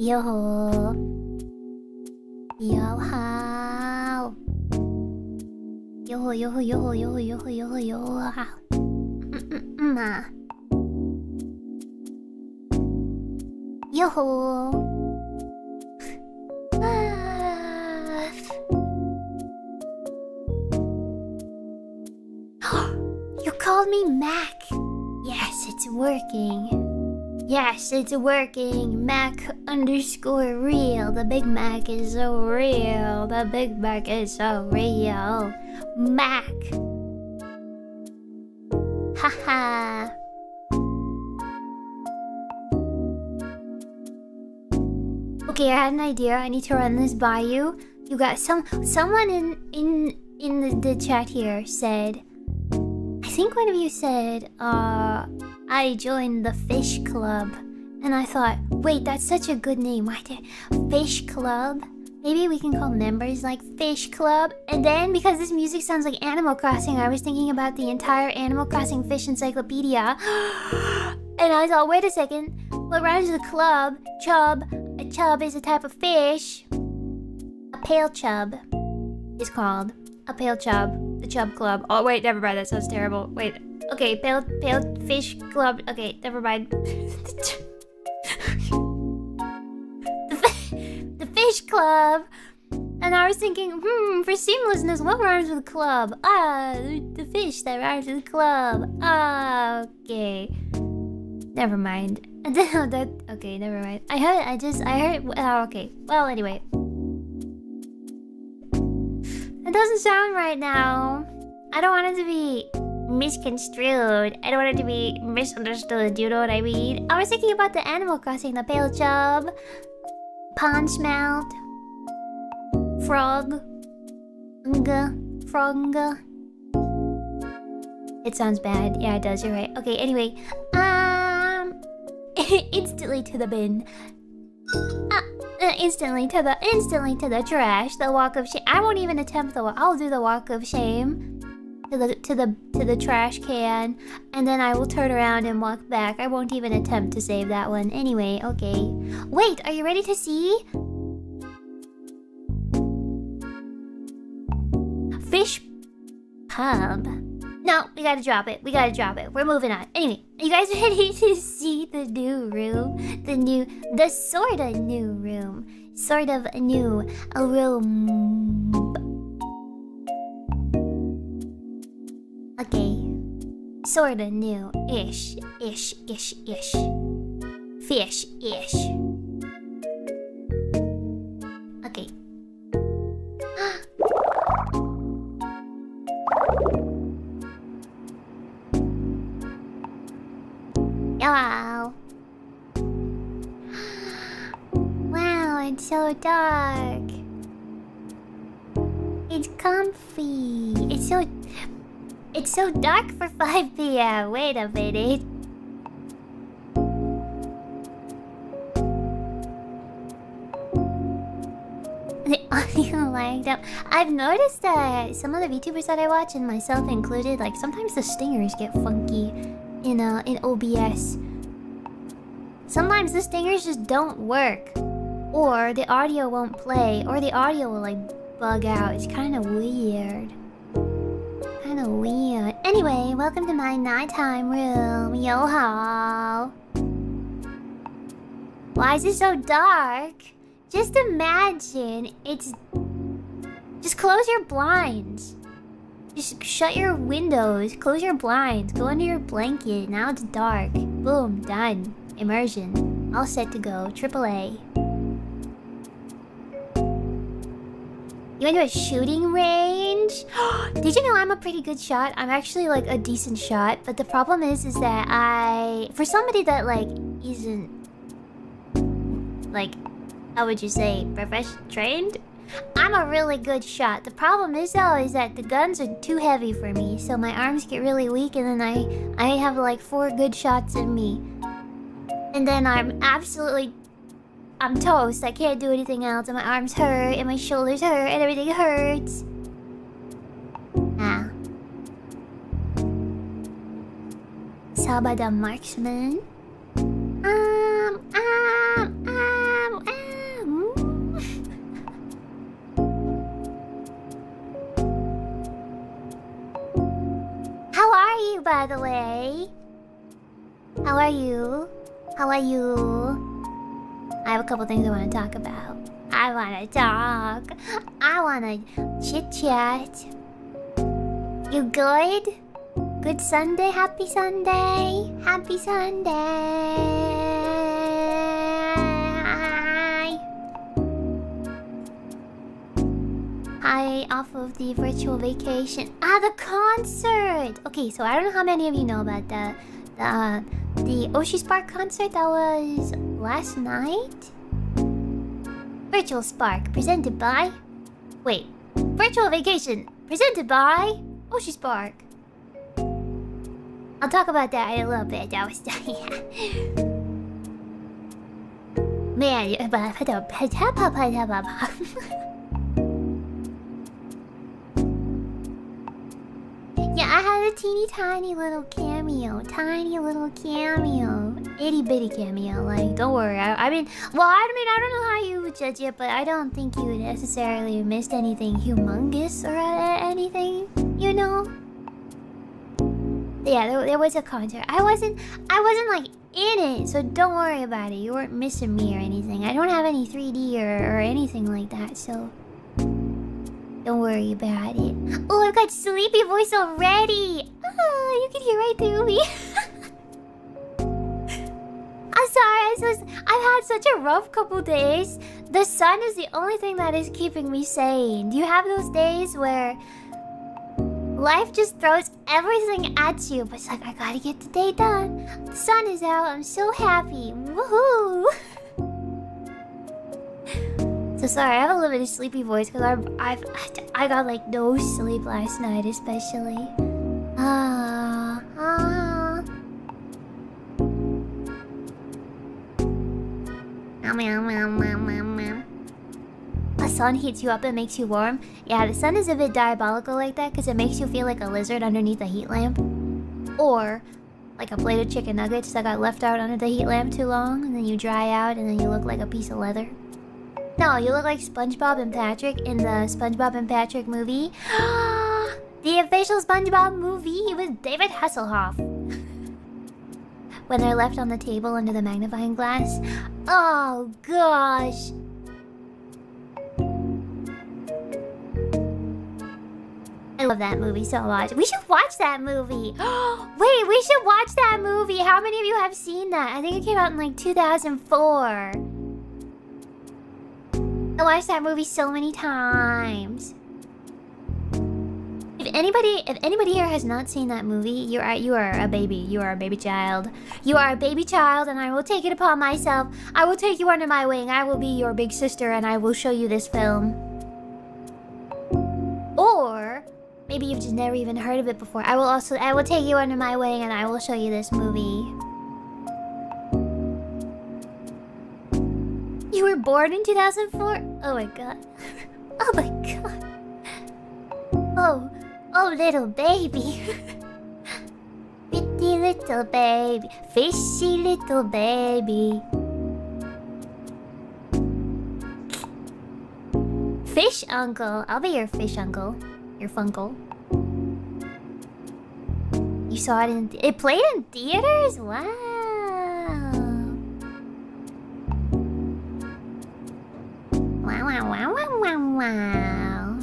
Yoho. Yoho. Yoho, yoho, yoho, yoho, yoho, yoho, yoho. Yoho. You called me Mac. Yes, it's working. Yes, it's working. Mac_real. The Big Mac is so real. The Big Mac is so real. Mac. Haha. Okay, I had an idea. I need to run this by you. You got someone in the chat here said, I think one of you said, I joined the Fish Club. And I thought, wait, that's such a good name. Why did Fish Club? Maybe we can call members like Fish Club. And then, because this music sounds like Animal Crossing, I was thinking about the entire Animal Crossing Fish Encyclopedia. And I thought, wait a second. What rhymes with club? Chub. A chub is a type of fish. A pale chub is called a pale chub. The Chub Club. Oh wait, never mind. That sounds terrible. Wait. Okay, pale fish club. Okay, never mind. the Fish Club. And I was thinking, for seamlessness, what rhymes with club? The fish that rhymes with club. Okay. Never mind. Okay, never mind. I heard. Okay. Well, anyway. It doesn't sound right now. I don't want it to be misconstrued. I don't want it to be misunderstood. You know what I mean? I was thinking about the Animal Crossing, the pale chub, pond smelt, frog, frog. It sounds bad. Yeah, it does. You're right. Okay. Anyway, instantly to the bin. Instantly to the trash. The walk of shame. I won't even attempt the walk. I'll do the walk of shame to the trash can, and then I will turn around and walk back. I won't even attempt to save that one. Anyway, okay. Wait, are you ready to see? Fish pub. No, we gotta drop it. We're moving on. Anyway, are you guys ready to see the new room? The sorta new room. Sort of new. A room. Okay. Sorta new-ish. Ish. Fish-ish. Okay. Hello. Wow, it's so dark. It's comfy. It's so dark for 5 p.m. Wait a minute. The audio lagged up. I've noticed that some of the VTubers that I watch, and myself included, like sometimes the stingers get funky in OBS. Sometimes the stingers just don't work, or the audio won't play, or the audio will like bug out. It's kind of weird. Anyway, welcome to my nighttime room. Yoho. Why is it so dark? Just imagine it's... Just close your blinds. Just shut your windows. Close your blinds. Go under your blanket. Now it's dark. Boom. Done. Immersion. All set to go. AAA. You went to a shooting range? Did you know I'm a pretty good shot? I'm actually like a decent shot, but the problem is that for somebody that like isn't like, how would you say, trained? I'm a really good shot. The problem is though is that the guns are too heavy for me, so my arms get really weak, and then I have like 4 good shots in me, and then I'm toast. I can't do anything else, and my arms hurt, and my shoulders hurt, and everything hurts. Saba the marksman. you, by the way? How are you? How are you? I have a couple things I want to talk about. I want to talk. I want to chit-chat. You good? Good Sunday? Happy Sunday? Happy Sunday! Hi, off of the virtual vacation. The concert! Okay, so I don't know how many of you know about the Oshi Spark concert that was last night? Virtual Spark, presented by... Wait. Virtual Vacation, presented by Oshi Spark. I'll talk about that in a little bit. That was... Man, yeah, I had a teeny tiny little cameo. Tiny little cameo. Itty bitty cameo. Like, don't worry. I mean, I don't know how you would judge it, but I don't think you necessarily missed anything humongous or anything, you know? Yeah, there was a concert. I wasn't like in it, so don't worry about it. You weren't missing me or anything. I don't have any 3D or anything like that, so don't worry about it. Oh, I've got sleepy voice already. You can hear right through me. I'm sorry. I've had such a rough couple days. The sun is the only thing that is keeping me sane. Do you have those days where life just throws everything at you, but it's like, I gotta get the day done. The sun is out. I'm so happy. Woohoo! So sorry, I have a little bit of sleepy voice because I got like no sleep last night, especially. The sun heats you up and makes you warm. Yeah, the sun is a bit diabolical like that because it makes you feel like a lizard underneath a heat lamp. Or like a plate of chicken nuggets that got left out under the heat lamp too long, and then you dry out and then you look like a piece of leather. No, you look like SpongeBob and Patrick in the SpongeBob and Patrick movie. The official SpongeBob movie with David Hasselhoff. When they're left on the table under the magnifying glass. Oh, gosh. I love that movie so much. We should watch that movie. Wait, we should watch that movie. How many of you have seen that? I think it came out in like 2004. I watched that movie so many times. If anybody here has not seen that movie, you are a baby. You are a baby child. You are a baby child, and I will take it upon myself. I will take you under my wing. I will be your big sister, and I will show you this film. Or maybe you've just never even heard of it before. I will take you under my wing, and I will show you this movie. You were born in 2004? Oh my god. Oh my god. Oh little baby. Pretty little baby. Fishy little baby. Fish uncle. I'll be your fish uncle. Your funkle. You saw it in... It played in theaters? Wow. Wow.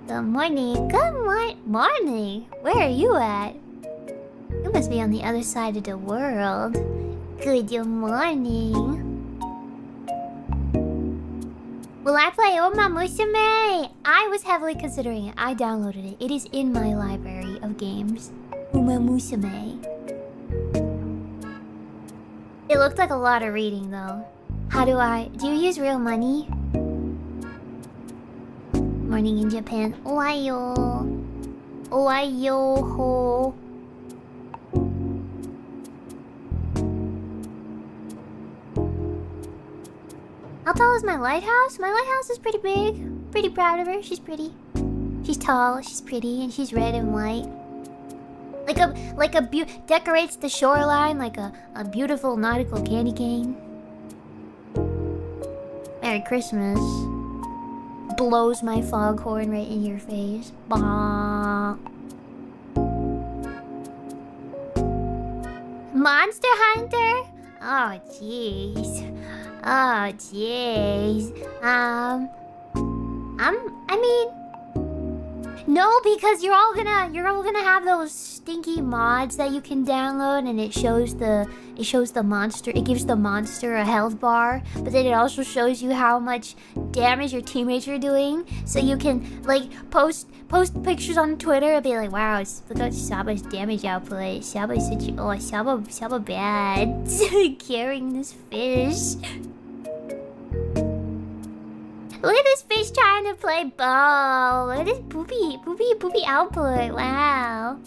Good morning. Good morning. Where are you at? You must be on the other side of the world. Good morning. Will I play Uma Musume? I was heavily considering it. I downloaded it. It is in my library of games. Uma Musume. It looked like a lot of reading though. Do you use real money? Morning in Japan. Ohayo. Ohayo. How tall is my lighthouse? My lighthouse is pretty big. Pretty proud of her. She's pretty. She's tall, she's pretty, and she's red and white. Decorates the shoreline like a beautiful nautical candy cane. Merry Christmas. Blows my foghorn right in your face. Bah. Monster Hunter? Oh, jeez. Oh, jeez. I mean, no, because you're all gonna have those stinky mods that you can download, and it shows the monster. It gives the monster a health bar, but then it also shows you how much damage your teammates are doing. So you can like post pictures on Twitter and be like, "Wow, look at Saba's damage output. Saba's Saba bad carrying this fish." Look at this fish trying to play ball. Look at this poopy output. Wow.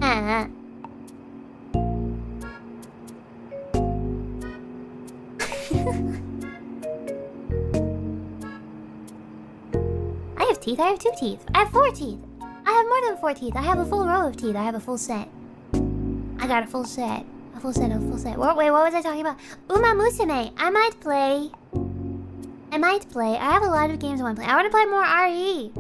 I have teeth. I have 2 teeth. I have 4 teeth. I have more than 4 teeth. I have a full row of teeth. I have a full set. I got a full set. A full set. Wait, what was I talking about? Uma Musume. I might play. I have a lot of games I want to play. I want to play more RE.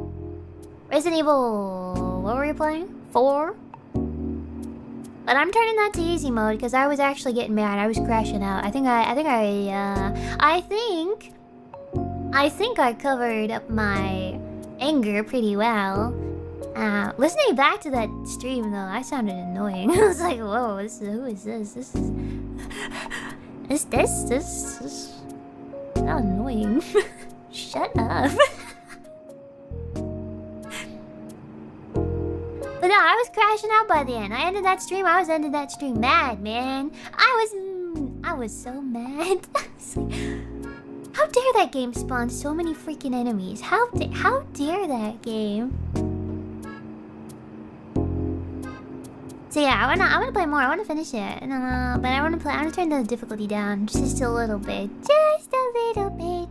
Resident Evil... What were we playing? 4? But I'm turning that to easy mode because I was actually getting mad. I was crashing out. I think I covered up my anger pretty well. Listening back to that stream though, I sounded annoying. I was like, whoa, who is this? This is annoying. Shut up. But no, I was crashing out by the end. I ended that stream mad, man. I was so mad. I was like, how dare that game spawn so many freaking enemies? How dare that game? So yeah, I wanna play more. I wanna finish it. But I wanna turn the difficulty down just a little bit. Just a little bit.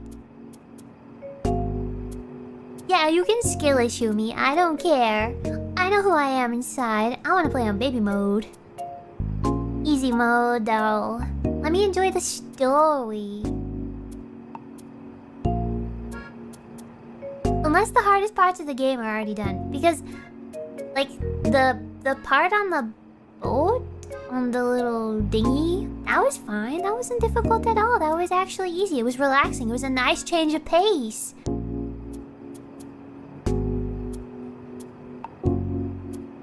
Yeah, you can skill issue me. I don't care. I know who I am inside. I wanna play on baby mode. Easy mode though. Let me enjoy the story. Unless the hardest parts of the game are already done. Because like the part on the boat, on the little dinghy, that was fine. That wasn't difficult at all. That was actually easy. It was relaxing. It was a nice change of pace.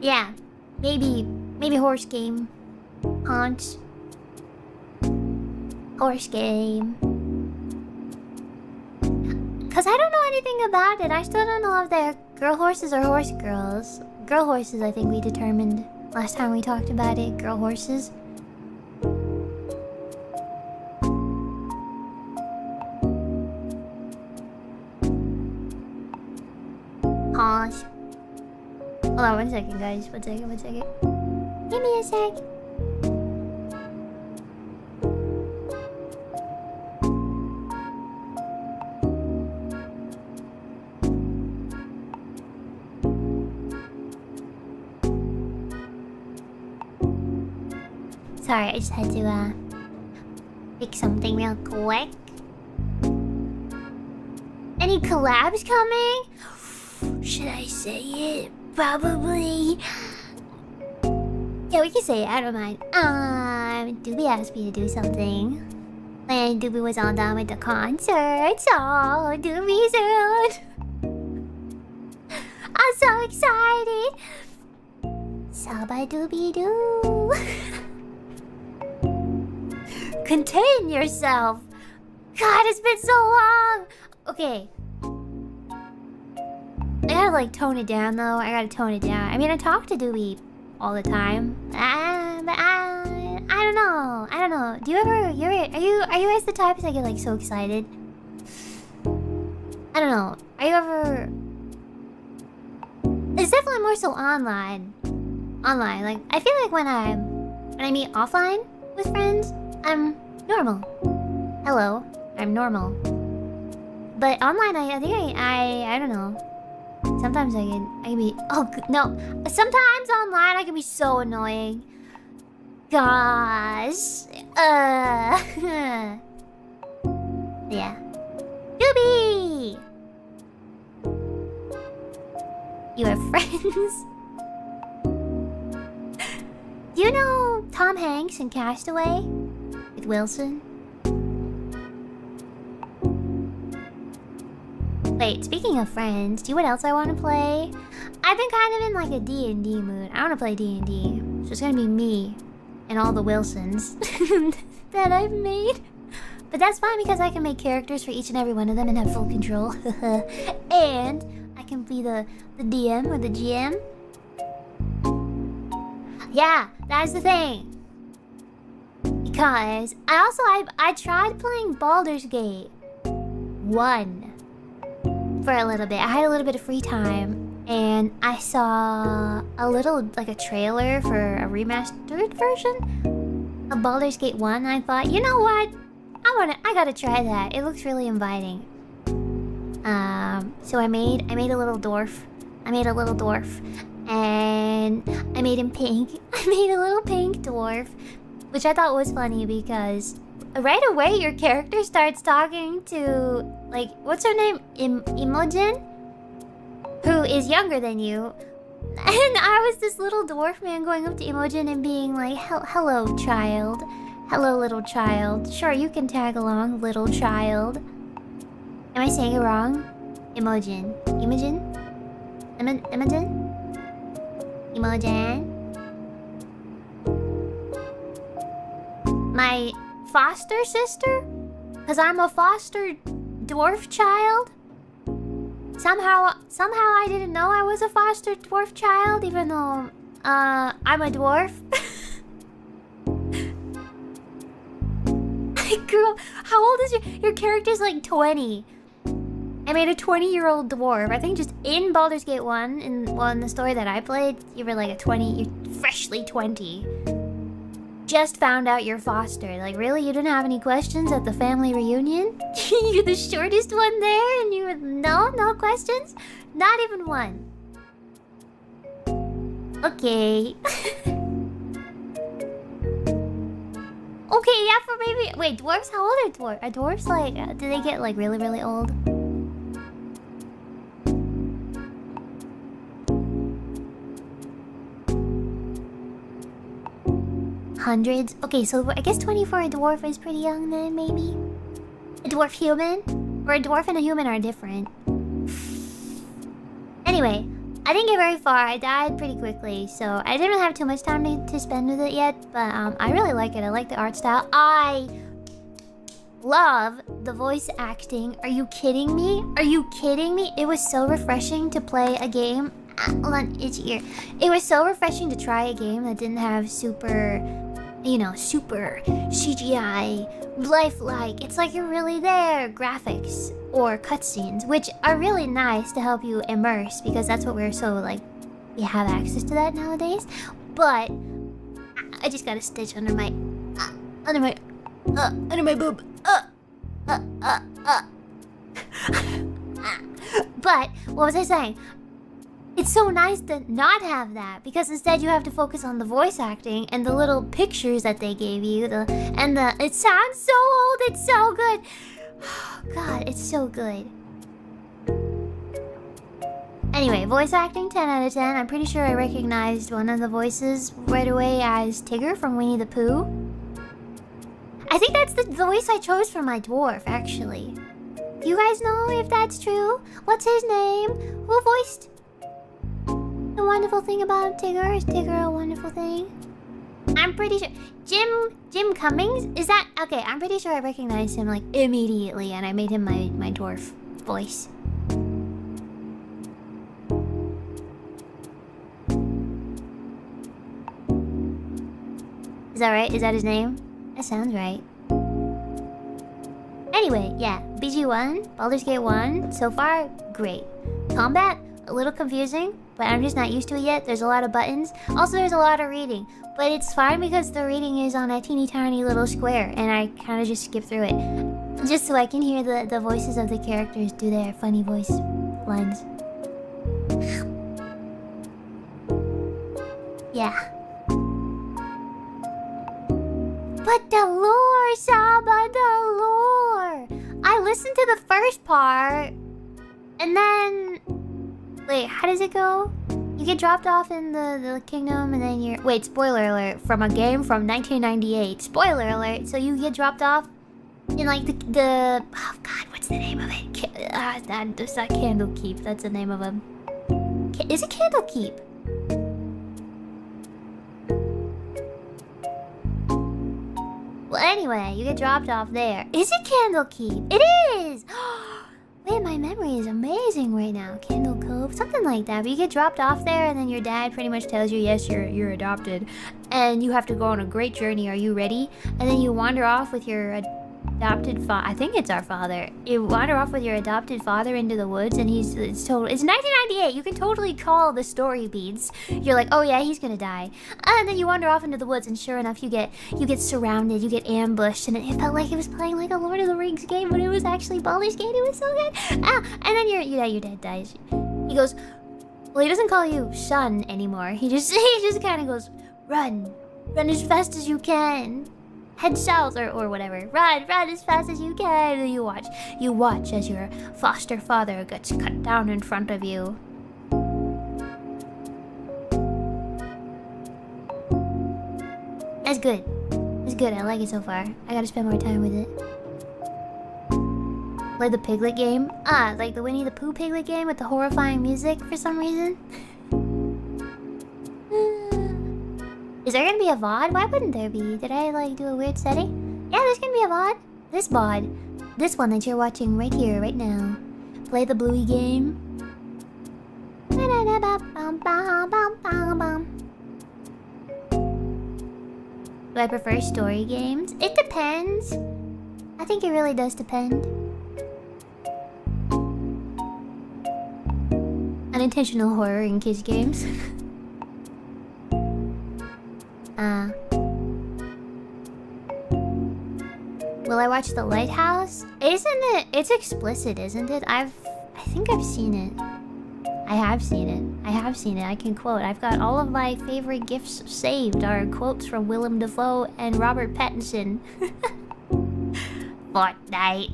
Yeah, maybe horse game. Haunch. Horse game. Cause I don't know anything about it. I still don't know if they're girl horses or horse girls. Girl horses, I think we determined last time we talked about it. Girl horses. Pause. Hold on 1 second, guys. 1 second. Give me a sec. Sorry, I just had to fix something real quick. Any collabs coming? Should I say it? Probably. Yeah, we can say it. I don't mind. Doobie asked me to do something. When Doobie was all done with the concert, so Doobie soon. I'm so excited. Saba Doobie Doo. Contain yourself. God, it's been so long. Okay. I gotta like tone it down though. I mean, I talk to Doobie all the time. But I don't know. Do you ever? Are you guys the types that get like so excited? I don't know. Are you ever? It's definitely more so online. Like I feel like when I meet offline with friends, I'm normal. Hello, I'm normal. But online, I think I don't know. Sometimes I can be... Oh, no. Sometimes online I can be so annoying. Gosh. Yeah. Doobie! You are friends? Do you know Tom Hanks in Castaway? With Wilson? Wait, speaking of friends, do you know what else I want to play? I've been kind of in like a D&D mood. I want to play D&D. So it's gonna be me and all the Wilsons that I've made. But that's fine because I can make characters for each and every one of them and have full control. And I can be the DM or the GM. Yeah, that's the thing. Because I tried playing Baldur's Gate 1 for a little bit. I had a little bit of free time and I saw a little, like a trailer for a remastered version of Baldur's Gate 1 and I thought, you know what? I gotta try that. It looks really inviting. So I made a little dwarf. And I made him pink. I made a little pink dwarf, which I thought was funny because right away your character starts talking to, like, what's her name? Imogen? Who is younger than you. And I was this little dwarf man going up to Imogen and being like, hello, child. Hello, little child. Sure, you can tag along, little child. Am I saying it wrong? Imogen. Imogen? Imogen? Imogen? My foster sister? Because I'm a foster dwarf child? Somehow I didn't know I was a foster dwarf child, even though, I'm a dwarf. I grew up. How old is your character's like 20. I made a 20-year-old dwarf. I think just in Baldur's Gate 1, in the story that I played, you were like you're freshly 20. Just found out you're foster. Like, really? You didn't have any questions at the family reunion? You're the shortest one there and you were, no questions? Not even one. Okay. Okay, yeah, for maybe... Wait, dwarves? How old are dwarves? Are dwarves, like... do they get, like, really, really old? Hundreds? Okay, so I guess 20 for a dwarf is pretty young then, maybe? A dwarf human? Or a dwarf and a human are different. Anyway, I didn't get very far. I died pretty quickly, so I didn't really have too much time to spend with it yet. But I really like it. I like the art style. I love the voice acting. Are you kidding me? Are you kidding me? It was so refreshing to play a game. Hold on, itchy ear. It was so refreshing to try a game that didn't have super CGI, lifelike, it's like you're really there, graphics or cutscenes, which are really nice to help you immerse because that's what we're so, like, we have access to that nowadays. But I just got a stitch under my boob. But what was I saying? It's so nice to not have that because instead you have to focus on the voice acting and the little pictures that they gave you. It sounds so old. It's so good. Oh, God, it's so good. Anyway, voice acting 10 out of 10. I'm pretty sure I recognized one of the voices right away as Tigger from Winnie the Pooh. I think that's the voice I chose for my dwarf, actually. Do you guys know if that's true? What's his name? Who voiced the wonderful thing about Tigger? Is Tigger a wonderful thing? I'm pretty sure... Jim Cummings? Is that... Okay, I'm pretty sure I recognized him, like, immediately, and I made him my dwarf voice. Is that right? Is that his name? That sounds right. Anyway, yeah. BG1, Baldur's Gate 1, so far, great. Combat, a little confusing, but I'm just not used to it yet. There's a lot of buttons. Also, there's a lot of reading. But it's fine because the reading is on a teeny tiny little square, and I kind of just skip through it. Just so I can hear the voices of the characters do their funny voice lines. Yeah. But the lore, Saba, the lore! I listened to the first part, and then... Wait, how does it go? You get dropped off in the kingdom, and then you're... Wait, spoiler alert. From a game from 1998. Spoiler alert. So you get dropped off in, like, the... Oh, God, what's the name of it? It's not Candlekeep. That's the name of a... Is it Candlekeep? Well, anyway, you get dropped off there. Is it Candlekeep? It is! Man, my memory is amazing right now. Candle Cove, something like that. But you get dropped off there, and then your dad pretty much tells you, yes, you're adopted. And you have to go on a great journey. Are you ready? And then you wander off with your adopted father. I think it's our father. You wander off with your adopted father into the woods, and it's 1998. You can totally call the story beats. You're like, oh yeah, he's gonna die. And then you wander off into the woods, and sure enough, you get surrounded, you get ambushed, and it felt like it was playing like a Lord of the Rings game, but it was actually Baldur's Gate. It was so good. And then your dad dies. He goes, well, he doesn't call you son anymore. He just kind of goes, run as fast as you can. Head south or whatever. Run as fast as you can. And you watch as your foster father gets cut down in front of you. That's good. It's good. I like it so far. I gotta spend more time with it. Play the Piglet game. Like the Winnie the Pooh Piglet game with the horrifying music for some reason. Is there gonna be a VOD? Why wouldn't there be? Did I like do a weird setting? Yeah, there's gonna be a VOD. This VOD. This one that you're watching right here, right now. Play the Bluey game. Do I prefer story games? It depends. I think it really does depend. Unintentional horror in kids games. Will I watch The Lighthouse? Isn't it? It's explicit, isn't it? I think I've seen it. I have seen it. I can quote. I've got all of my favorite gifts saved are quotes from Willem Dafoe and Robert Pattinson. Fortnite.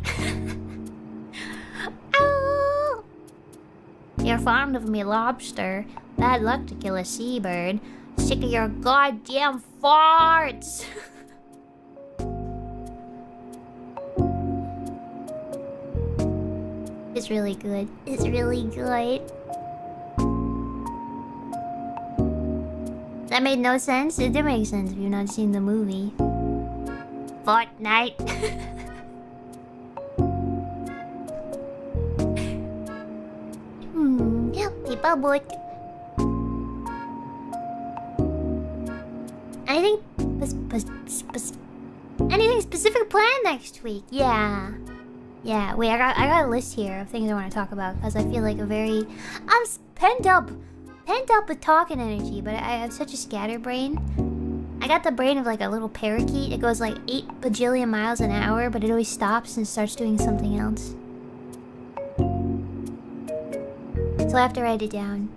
Oh! You're fond of me, lobster. Bad luck to kill a seabird. Sick of your goddamn farts! It's really good. It's really good. That made no sense? It did make sense if you've not seen the movie. Fortnite. People boot. Anything specific planned next week? Yeah. Wait, I got a list here of things I want to talk about because I feel like I'm pent up with talking energy, but I have such a scatterbrain. I got the brain of like a little parakeet. It goes like 8 bajillion miles an hour, but it always stops and starts doing something else. So I have to write it down.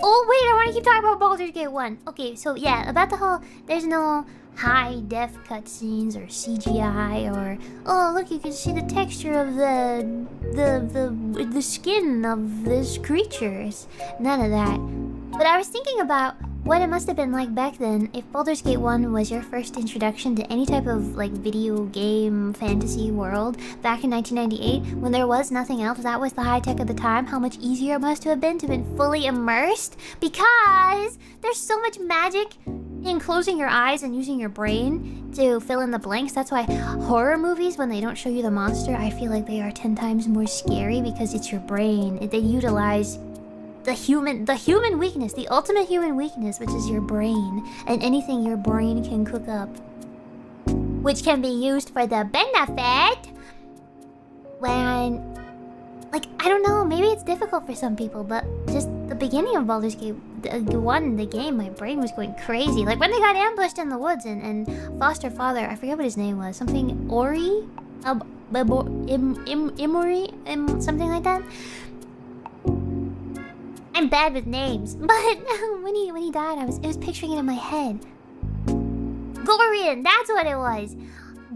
Oh wait, I want to keep talking about Baldur's Gate 1. Okay, so yeah, about the whole, there's no high-def cutscenes or CGI or, oh look, you can see the texture of the skin of this creature. None of that. But I was thinking about what it must have been like back then if Baldur's Gate 1 was your first introduction to any type of like video game fantasy world back in 1998 when there was nothing else. That was the high tech of the time. How much easier it must have been to have been fully immersed because there's so much magic in closing your eyes and using your brain to fill in the blanks. That's why horror movies, when they don't show you the monster, I feel like they are 10 times more scary because it's your brain. They utilize the human weakness, the ultimate human weakness, which is your brain, and anything your brain can cook up, which can be used for the benefit when, like, I don't know, maybe it's difficult for some people, but just the beginning of Baldur's Gate 1, the game, my brain was going crazy. Like when they got ambushed in the woods and foster father, I forget what his name was, something Ori? Imori? Something like that? I'm bad with names, but when he died, it was picturing it in my head. Gorion, that's what it was.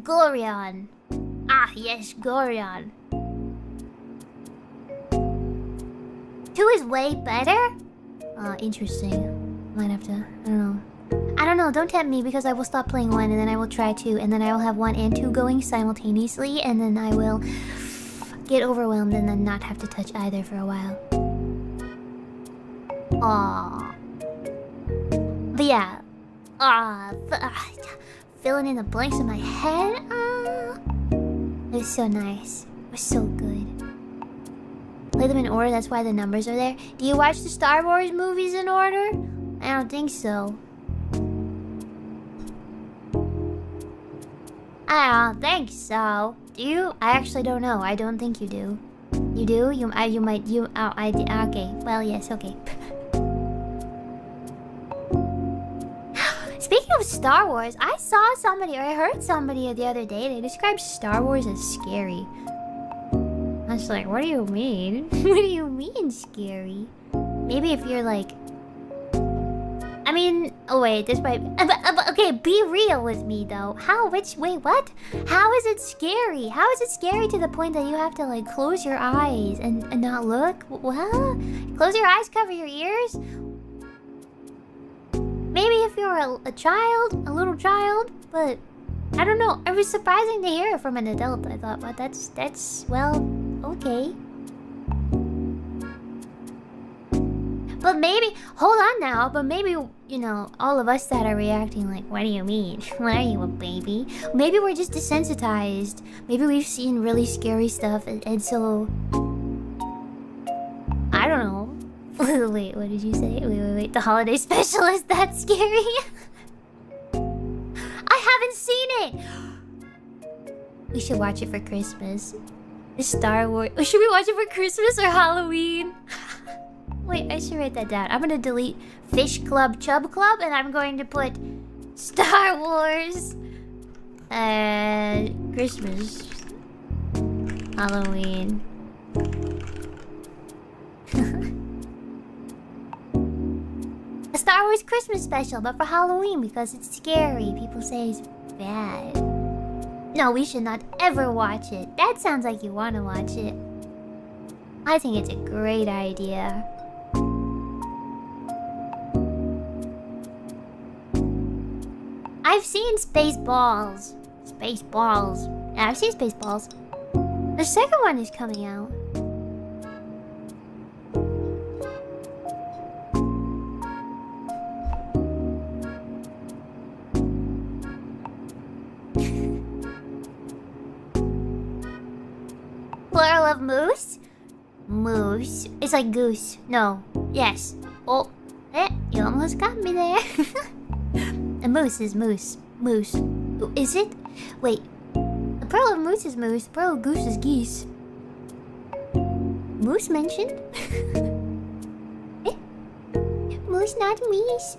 Gorion. Ah, yes, Gorion. 2 is way better? Interesting. Might have to... I don't know. I don't know, don't tempt me because I will stop playing 1 and then I will try 2 and then I will have 1 and 2 going simultaneously and then I will get overwhelmed and then not have to touch either for a while. Aww. But yeah. Filling in the blanks in my head. It was so nice. It was so good. Play them in order, that's why the numbers are there. Do you watch the Star Wars movies in order? I don't think so. I don't think so. Do you? I actually don't know. I don't think you do. You do? You might. Okay. Well, yes. Okay. Speaking of Star Wars, I saw somebody, or I heard somebody the other day. They described Star Wars as scary. I was like, what do you mean? What do you mean scary? Maybe if you're like... I mean... Oh wait, this might... okay, be real with me though. Wait, what? How is it scary? How is it scary to the point that you have to like close your eyes and not look? What? Close your eyes, cover your ears? Maybe if you're a child, a little child, but... I don't know. It was surprising to hear it from an adult. I thought, well, that's... well, okay. But maybe, hold on now, but maybe, you know, all of us that are reacting like, what do you mean? What are you, a baby? Maybe we're just desensitized. Maybe we've seen really scary stuff, and so... I don't know. Wait, what did you say? Wait. The holiday special is that scary? I haven't seen it! We should watch it for Christmas. The Star Wars... Should we watch it for Christmas or Halloween? Wait, I should write that down. I'm gonna delete Fish Club Chub Club and I'm going to put Star Wars Christmas Halloween. A Star Wars Christmas special, but for Halloween because it's scary. People say it's bad. No, we should not ever watch it. That sounds like you want to watch it. I think it's a great idea. I've seen Spaceballs. Spaceballs. Yeah, I've seen Spaceballs. The second one is coming out. Plural of moose? Moose. It's like goose. No. Yes. Oh. You almost got me there. A moose is moose. Moose. Is it? Wait. The pearl of moose is moose. The pearl of goose is geese. Moose mentioned? Moose, not meese.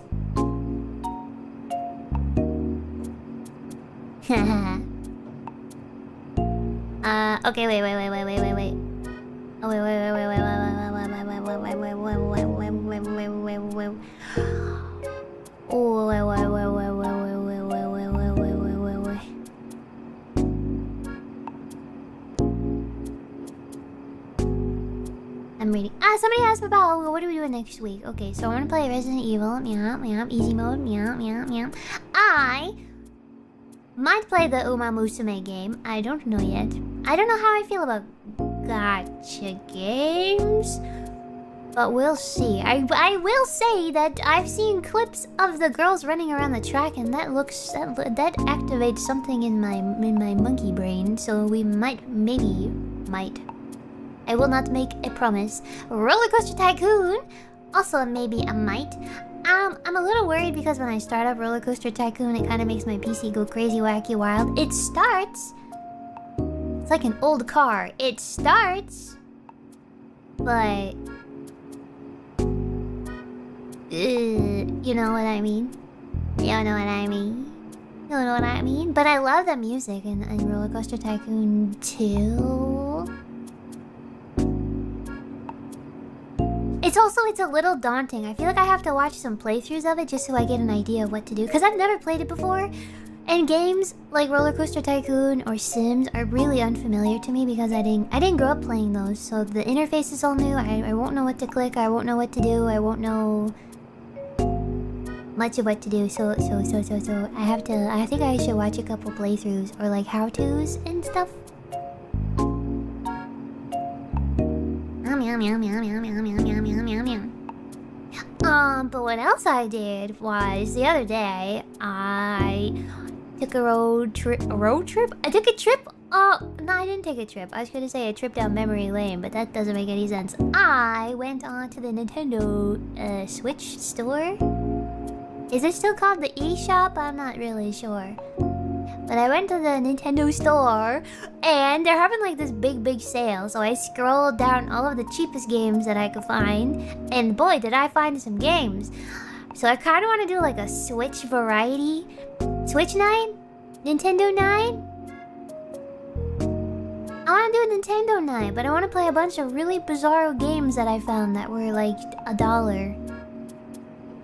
Okay, wait. Oh, wait. Oh, wait. I'm reading. Somebody asked about what are we doing next week? Okay, so I want to play Resident Evil. Meow. Easy mode. Meow. I might play the Uma Musume game. I don't know yet. I don't know how I feel about gacha games, but we'll see. I will say that I've seen clips of the girls running around the track, and that activates something in my monkey brain. So we might. I will not make a promise. Roller Coaster Tycoon, also maybe a might. I'm a little worried because when I start up Roller Coaster Tycoon, it kind of makes my PC go crazy, wacky, wild. It starts. It's like an old car. It starts, but you know what I mean? You know what I mean? But I love the music in Roller Coaster Tycoon 2. It's a little daunting. I feel like I have to watch some playthroughs of it just so I get an idea of what to do. Because I've never played it before. And games like Roller Coaster Tycoon or Sims are really unfamiliar to me because I didn't grow up playing those. So the interface is all new. I won't know what to click. I won't know what to do. I won't know much of what to do. So I think I should watch a couple playthroughs or like how-tos and stuff. But what else I did was the other day I took a road trip. A road trip? I took a trip. No, I didn't take a trip. I was gonna say a trip down memory lane, but that doesn't make any sense. I went on to the Nintendo Switch store. Is it still called the eShop? I'm not really sure. But I went to the Nintendo store, and they're having like this big sale. So I scrolled down all of the cheapest games that I could find, and boy, did I find some games. So I kind of want to do like a Switch variety. Switch 9? Nintendo 9? I want to do a Nintendo 9, but I want to play a bunch of really bizarre games that I found that were like $1.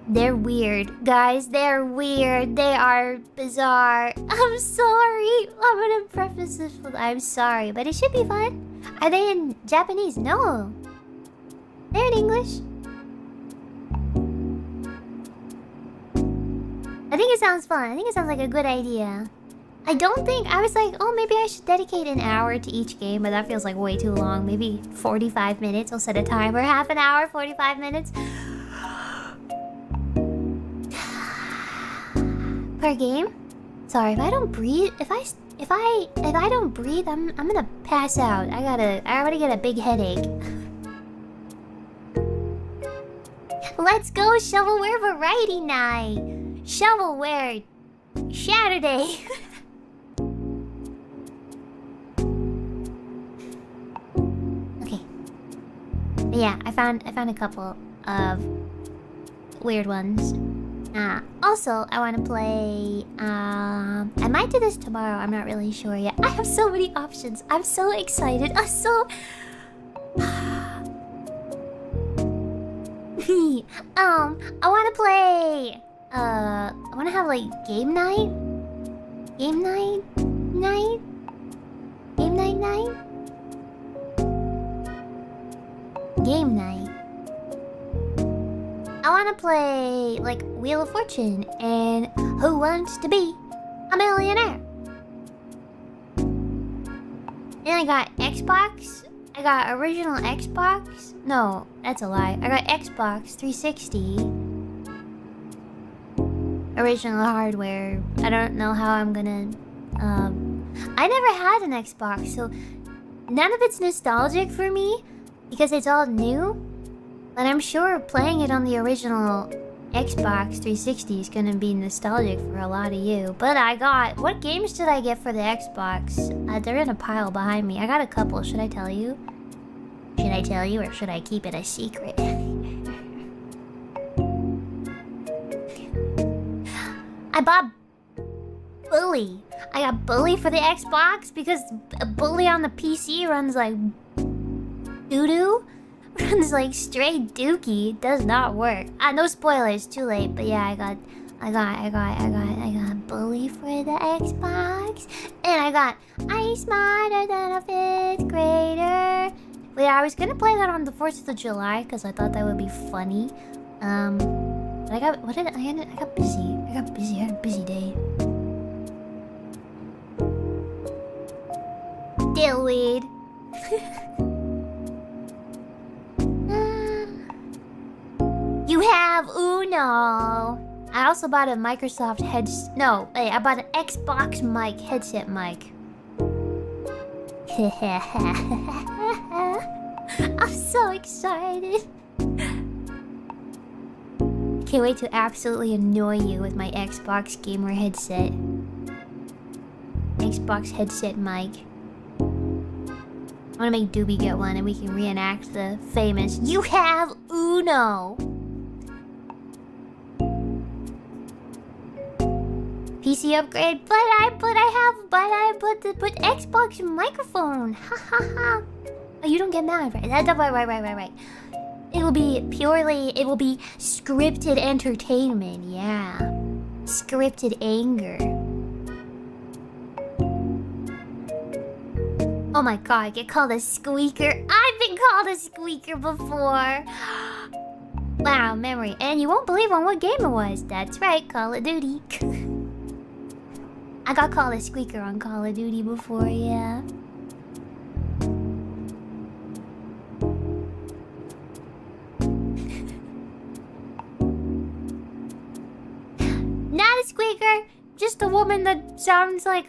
They're weird, guys. They're weird. They are bizarre. I'm sorry. I'm gonna preface this with I'm sorry, but it should be fun. Are they in Japanese? No. They're in English. I think it sounds fun. I think it sounds like a good idea. I don't think... I was like, oh, maybe I should dedicate an hour to each game, but that feels like way too long. Maybe 45 minutes. I'll set a timer. Half an hour, 45 minutes. Per game? Sorry, if I don't breathe, if I don't breathe, I'm gonna pass out. I already get a big headache. Let's go shovelware variety night. Shovelware Saturday. Okay. But yeah, I found a couple of weird ones. Also, I want to play, I might do this tomorrow, I'm not really sure yet. I have so many options. I'm so excited. I'm so... I want to play, I want to have, like, game night? Game night? Night? Game night night? Game night. I want to play, like, Wheel of Fortune and Who Wants to Be a Millionaire? And I got Xbox. I got original Xbox. No, that's a lie. I got Xbox 360. Original hardware. I don't know how I'm gonna... I never had an Xbox, so none of it's nostalgic for me because it's all new. But I'm sure playing it on the original Xbox 360 is gonna be nostalgic for a lot of you. But I got... What games did I get for the Xbox? They're in a pile behind me. I got a couple. Should I tell you? Should I tell you or should I keep it a secret? I bought Bully. I got Bully for the Xbox because Bully on the PC runs like doo-doo. Runs like straight dookie. It does not work. No spoilers, too late. But yeah, I got Bully for the Xbox. And I got I'm Smarter Than a 5th Grader. But yeah, I was gonna play that on the 4th of July because I thought that would be funny. But I got busy. I got busy. I had a busy day. Dillweed. You have Uno. I also bought a Microsoft headset. No, wait, I bought an Xbox mic, headset mic. I'm so excited. Can't wait to absolutely annoy you with my Xbox gamer headset. Xbox headset mic. I want to make Doobie get one and we can reenact the famous "You have Uno." PC upgrade, but I put Xbox microphone. Ha ha ha. Oh, you don't get mad, right? Right. It will be scripted entertainment, yeah. Scripted anger. Oh my god, get called a squeaker. I've been called a squeaker before. Wow, memory. And you won't believe on what game it was. That's right, Call of Duty. I got called a squeaker on Call of Duty before, yeah. Not a squeaker, just a woman that sounds like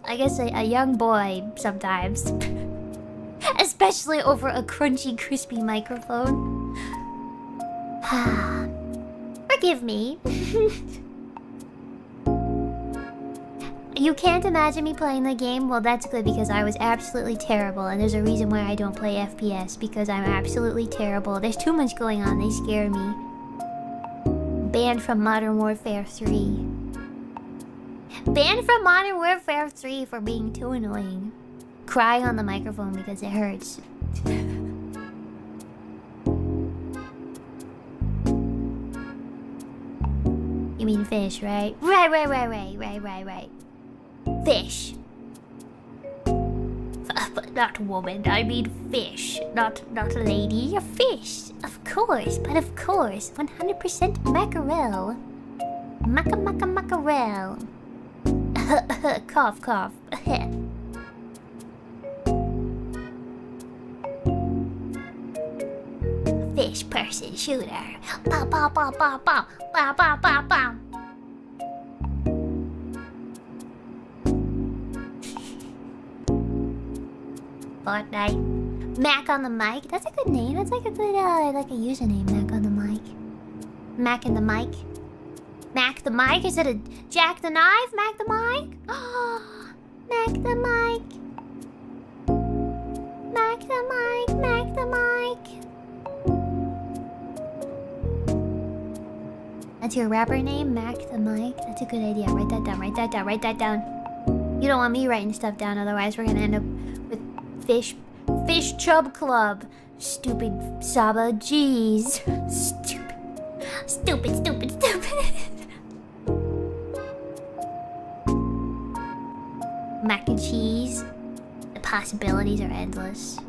I guess a young boy sometimes. Especially over a crunchy, crispy microphone. Forgive me. You can't imagine me playing the game? Well, that's good because I was absolutely terrible. And there's a reason why I don't play FPS. Because I'm absolutely terrible. There's too much going on. They scare me. Banned from Modern Warfare 3. Banned from Modern Warfare 3 for being too annoying. Crying on the microphone because it hurts. You mean fish, right? Right. Fish. But not woman, I mean fish. Not lady, a fish. Of course, but of course. 100% mackerel. Mackerel. Cough. Fish person shooter. Pow. Fortnite. Mac on the mic. That's a good name. That's like a good like a username. Mac on the mic. Mac in the mic. Mac the mic? Is it a Jack the Knife? Mac the mic? Oh, Mac the mic. Mac the mic. Mac the mic. That's your rapper name? Mac the mic? That's a good idea. Write that down. You don't want me writing stuff down, otherwise we're gonna end up with Fish Chub Club. Stupid Saba. Jeez. Stupid. Mac and cheese. The possibilities are endless.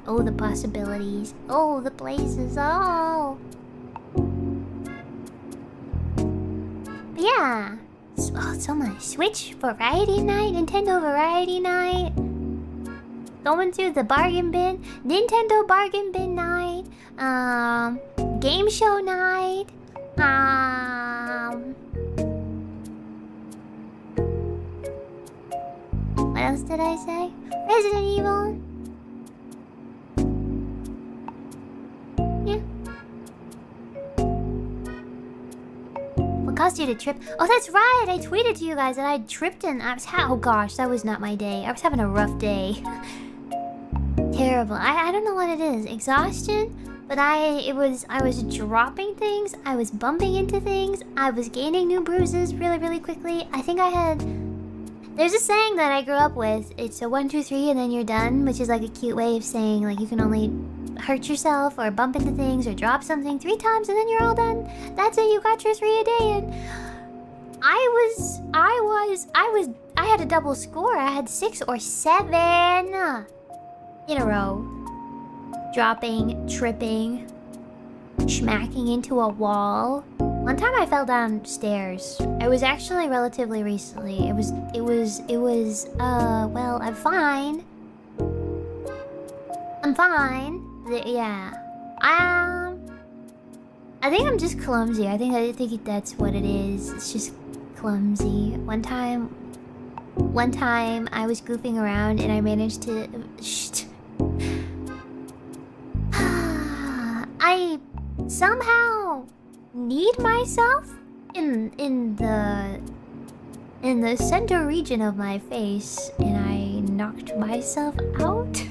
Oh, the possibilities. Oh, the places. Oh. But yeah. So much. Switch Variety Night. Nintendo Variety Night. Going through the bargain bin. Nintendo bargain bin night. Game show night. What else did I say? Resident Evil. Yeah. What caused you to trip? Oh, that's right. I tweeted to you guys that I tripped and oh gosh, that was not my day. I was having a rough day. Terrible. I don't know what it is. Exhaustion? But I was dropping things. I was bumping into things. I was gaining new bruises really quickly. I think I had... There's a saying that I grew up with. It's a 1, 2, 3 and then you're done. Which is like a cute way of saying like you can only hurt yourself or bump into things or drop something 3 times and then you're all done. That's it. You got your 3 a day. And I had a double score. I had 6 or 7 in a row. Dropping, tripping, smacking into a wall. One time I fell downstairs. It was actually relatively recently. It was, well, I'm fine. Yeah. I think I'm just clumsy. I think that's what it is. It's just clumsy. One time I was goofing around and I managed to... I somehow kneed myself in the center region of my face, and I knocked myself out.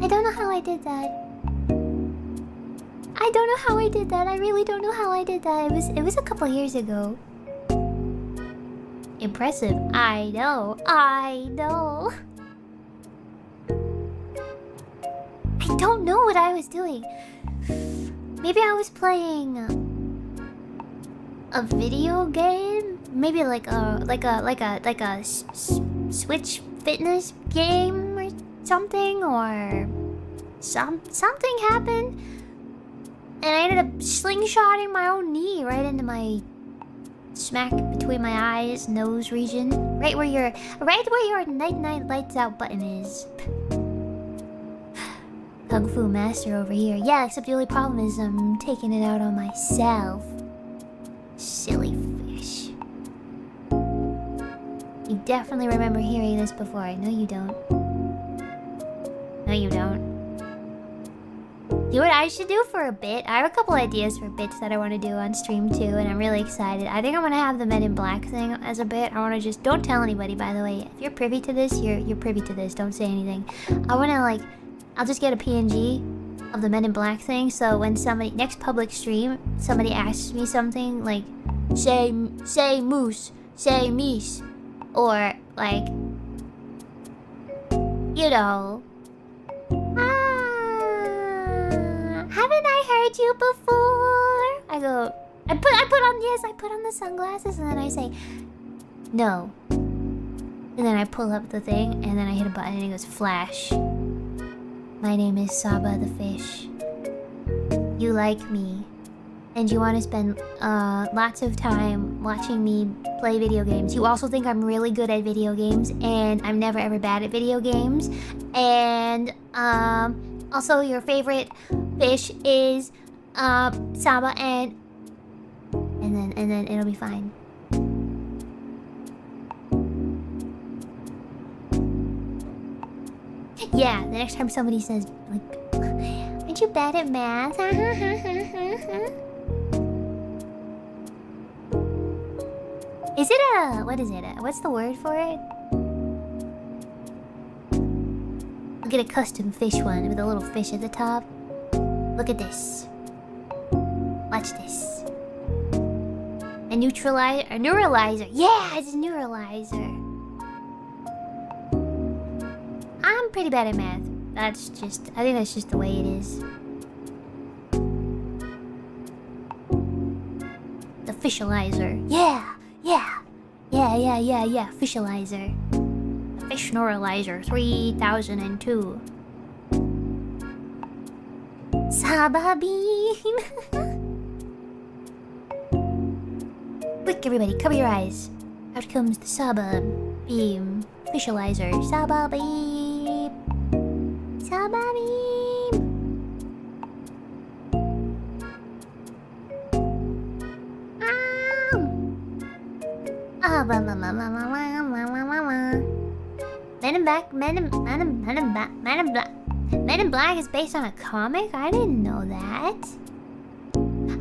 I don't know how I did that. I really don't know how I did that. It was a couple years ago. Impressive. I know. I don't know what I was doing. Maybe I was playing a video game maybe like a Switch fitness game or something, or something happened, and I ended up slingshotting my own knee right into my smack between my eyes, nose region, right where your night lights out button is. Kung Fu master over here. Yeah, except the only problem is I'm taking it out on myself. Silly fish. You definitely remember hearing this before. No, you don't. No, you don't. You know what I should do for a bit? I have a couple ideas for bits that I want to do on stream too, and I'm really excited. I think I'm gonna have the Men in Black thing as a bit. I want to just... Don't tell anybody, by the way. If you're privy to this, you're privy to this. Don't say anything. I want to, like... I'll just get a PNG of the Men in Black thing, so when somebody... Next public stream, somebody asks me something, like... Say moose. Say meese. Or, like... You know... Haven't I heard you before? I go... I put on the sunglasses, and then I say... No. And then I pull up the thing, and then I hit a button, and it goes flash. My name is Saba the fish. You like me. And you want to spend lots of time watching me play video games. You also think I'm really good at video games, and I'm never ever bad at video games. And also your favorite fish is Saba, and then it'll be fine. Yeah, the next time somebody says, like, aren't you bad at math? Is it a... What is it? What's the word for it? I'll get a custom fish one with a little fish at the top. Look at this. Watch this. A neuralizer. Yeah, it's a neuralizer. I'm pretty bad at math. That's just... I think that's just the way it is. The fishalizer. Yeah! Fishalizer. The fish neuralizer 3002. Saba beam! Quick, everybody, cover your eyes. Out comes the Saba beam. Fishalizer. Saba beam. Saba beam. Men in Black is based on a comic? I didn't know that.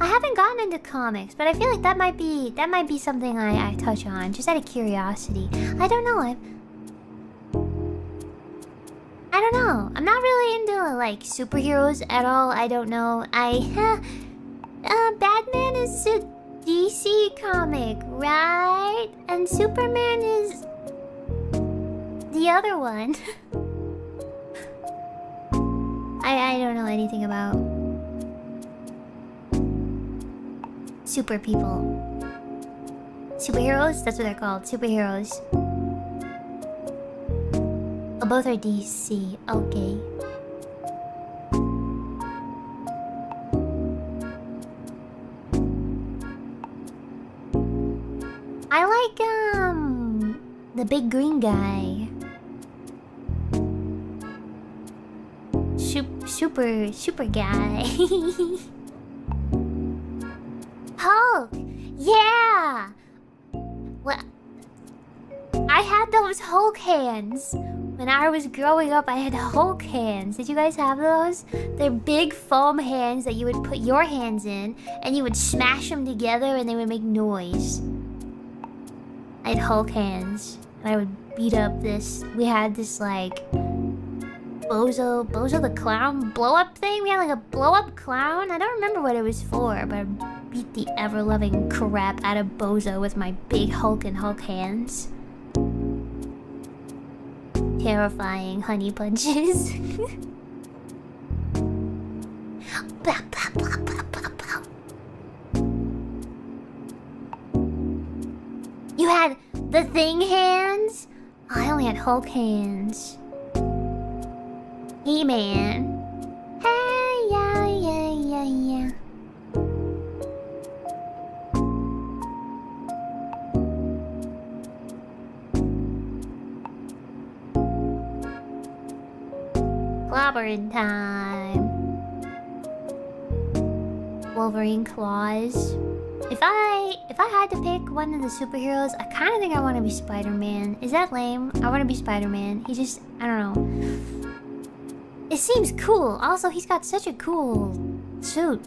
I haven't gotten into comics, but I feel like that might be something I touch on, just out of curiosity. I don't know. I don't know. I'm not really into like superheroes at all. I don't know. Batman is a DC comic, right? And Superman is the other one. I don't know anything about super people. Superheroes? That's what they're called. Superheroes. Oh, both are DC. Okay. I like, the big green guy. Super guy. Hulk! Yeah! Well, I had those Hulk hands. When I was growing up, I had Hulk hands. Did you guys have those? They're big foam hands that you would put your hands in, and you would smash them together and they would make noise. I had Hulk hands, and I would beat up this... We had this, like... Bozo the Clown blow-up thing? We had, like, a blow-up clown? I don't remember what it was for, but I beat the ever-loving crap out of Bozo with my big Hulk and Hulk hands. Terrifying honey punches. Blah, blah, blah, blah, blah, blah. The Thing hands? Oh, I only had Hulk hands. He-Man. Hey, yeah, yeah, yeah, yeah. Clobbering time. Wolverine claws. If I had to pick one of the superheroes, I kind of think I want to be Spider-Man. Is that lame? I want to be Spider-Man. He just, I don't know. It seems cool. Also, he's got such a cool suit.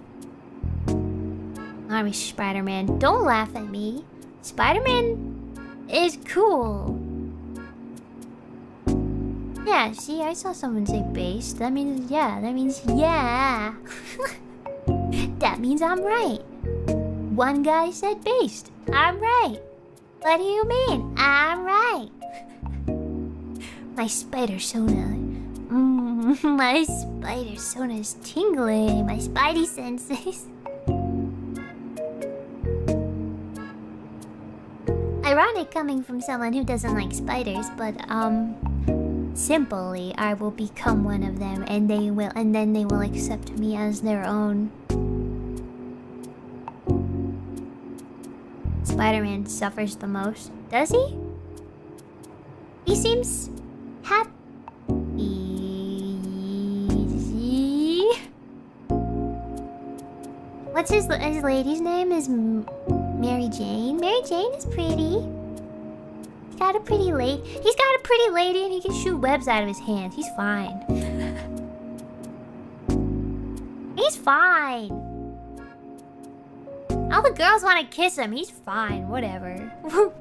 I want to be Spider-Man. Don't laugh at me. Spider-Man is cool. Yeah, see, I saw someone say based. That means, yeah. That means, yeah. That means I'm right. One guy said based. I'm right. What do you mean? I'm right. My spider sona. My spider sona is tingling. My spidey senses. Ironic coming from someone who doesn't like spiders, but simply I will become one of them and then they will accept me as their own. Spider-Man suffers the most. Does he? He seems happy. What's his lady's name? Is Mary Jane. Mary Jane is pretty. He's got a pretty lady. He's got a pretty lady and he can shoot webs out of his hands. He's fine. He's fine. All the girls want to kiss him. He's fine. Whatever.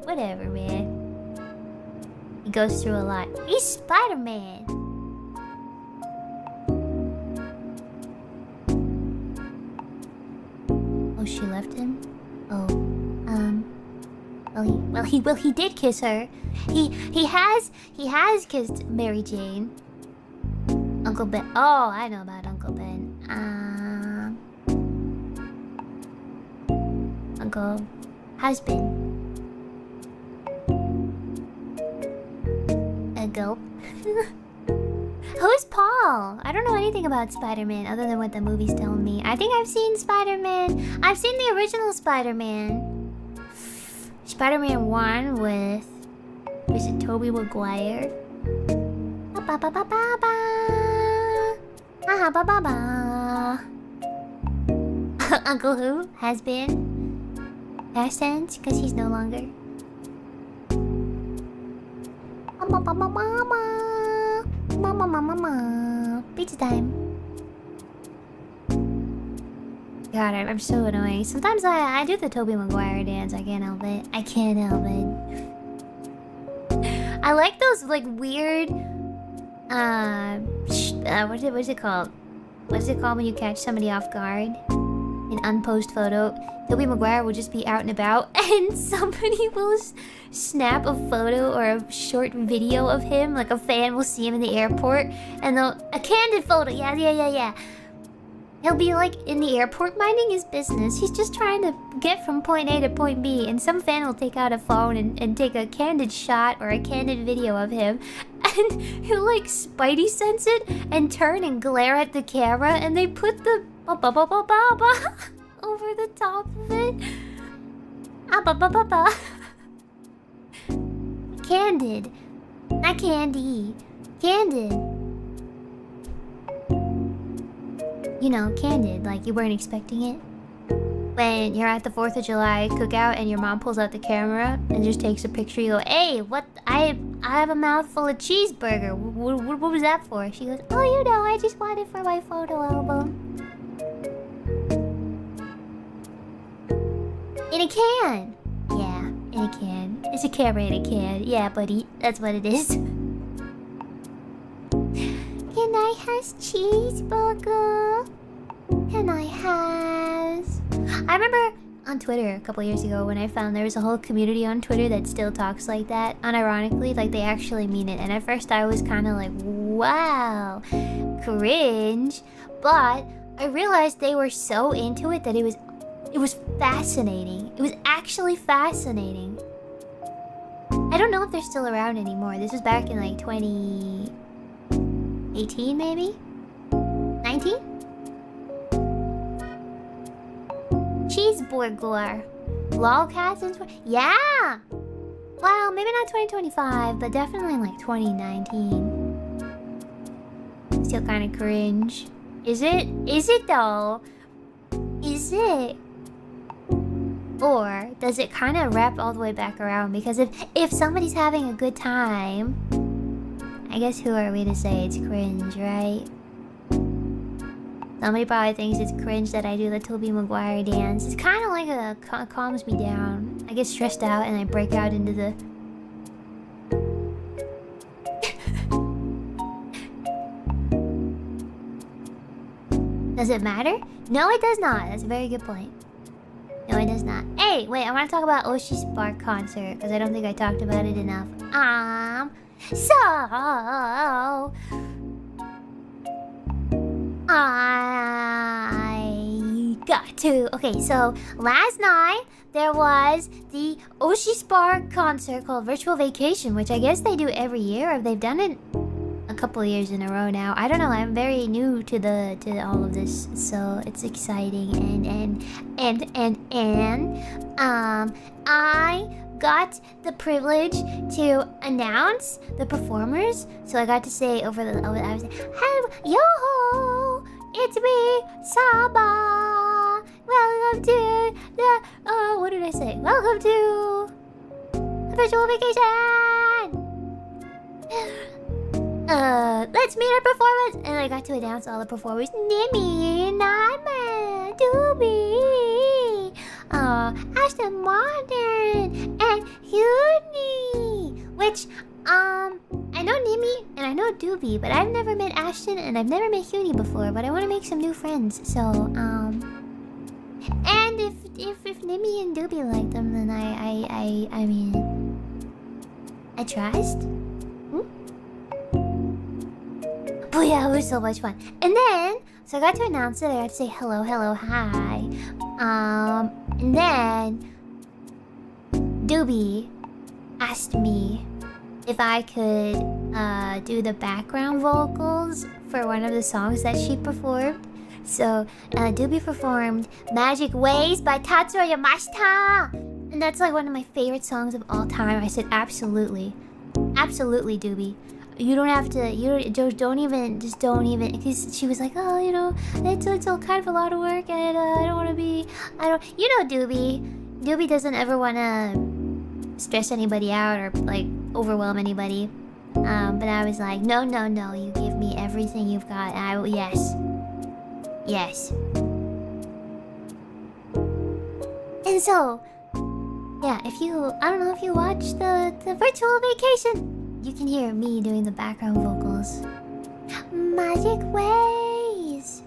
Whatever, man. He goes through a lot. He's Spider-Man. Oh, she left him? Oh. Well, he did kiss her. He has kissed Mary Jane. Uncle Ben. Oh, I know about Uncle Ben. Uncle husband. A gulp. Who is Paul? I don't know anything about Spider-Man other than what the movie's telling me. I think I've seen Spider-Man. I've seen the original Spider-Man. Spider-Man 1 with... Was it Tobey Maguire? Uncle who? Has been? Past tense? Because he's no longer. Mama. Pizza time. God, I'm so annoying. Sometimes I do the Tobey Maguire dance. I can't help it. I can't help it. I like those like weird. What's it called? What's it called when you catch somebody off guard? An unpost photo. Tobey Maguire will just be out and about, and somebody will snap a photo or a short video of him. Like a fan will see him in the airport, and a candid photo. Yeah. He'll be like in the airport minding his business. He's just trying to get from point A to point B, and some fan will take out a phone and take a candid shot or a candid video of him, and he'll like spidey sense it and turn and glare at the camera, and they put the over the top of it. Candid. Not candy. Candid. You know, candid, like you weren't expecting it. When you're at the 4th of July cookout and your mom pulls out the camera and just takes a picture, you go, "Hey, what? I have a mouthful of cheeseburger. What was that for?" She goes, "Oh, you know, I just want it for my photo album." In a can. Yeah, in a can. It's a camera in a can. Yeah, buddy, that's what it is. Can I has cheeseburger? Can I has? I remember on Twitter a couple years ago when I found there was a whole community on Twitter that still talks like that. Unironically, like they actually mean it. And at first I was kind of like, wow, cringe. But I realized they were so into it that it was fascinating. It was actually fascinating. I don't know if they're still around anymore. This was back in like 2018, maybe? 19? Cheeseburger. Lolcats in yeah! Well, maybe not 2025, but definitely like 2019. Still kind of cringe. Is it? Is it though? Is it? Or does it kind of wrap all the way back around? Because if somebody's having a good time, I guess who are we to say it's cringe, right? Somebody probably thinks it's cringe that I do the Tobey Maguire dance. It's kind of like calms me down. I get stressed out and I break out into the... Does it matter? No, it does not. That's a very good point. No, it does not. Hey, wait, I want to talk about Oshi Spark concert because I don't think I talked about it enough. So I got to. Okay, so last night there was the Oshi Spark concert called Virtual Vacation, which I guess they do every year, or they've done it a couple of years in a row now. I don't know. I'm very new to all of this, so it's exciting. I got the privilege to announce the performers. So I got to say I was like, "Hello, yoho, it's me, Saba. Welcome to the what did I say? Welcome to Virtual Vacation. Let's meet our performance." And I got to announce all the performers: Nimi, Naima, Doobie, Ashton Modern, and Huni. Which, I know Nimi and I know Doobie, but I've never met Ashton and I've never met Huni before. But I want to make some new friends, so and if Nimi and Doobie like them, then I mean, I trust. Oh yeah, it was so much fun. And then, so I got to announce it. I got to say hello, hello, hi. And then Doobie asked me if I could do the background vocals for one of the songs that she performed. So Doobie performed "Magic Ways" by Tatsuo Yamashita, and that's like one of my favorite songs of all time. I said absolutely, absolutely, Doobie. You don't have to. Don't even. Because she was like, oh, you know, it's all kind of a lot of work, and I don't want to be. You know, Doobie. Doobie doesn't ever want to stress anybody out or like overwhelm anybody. But I was like, no. You give me everything you've got. And I will. Yes. And so, yeah. I don't know if you watched the Virtual Vacation. You can hear me doing the background vocals. Magic Ways.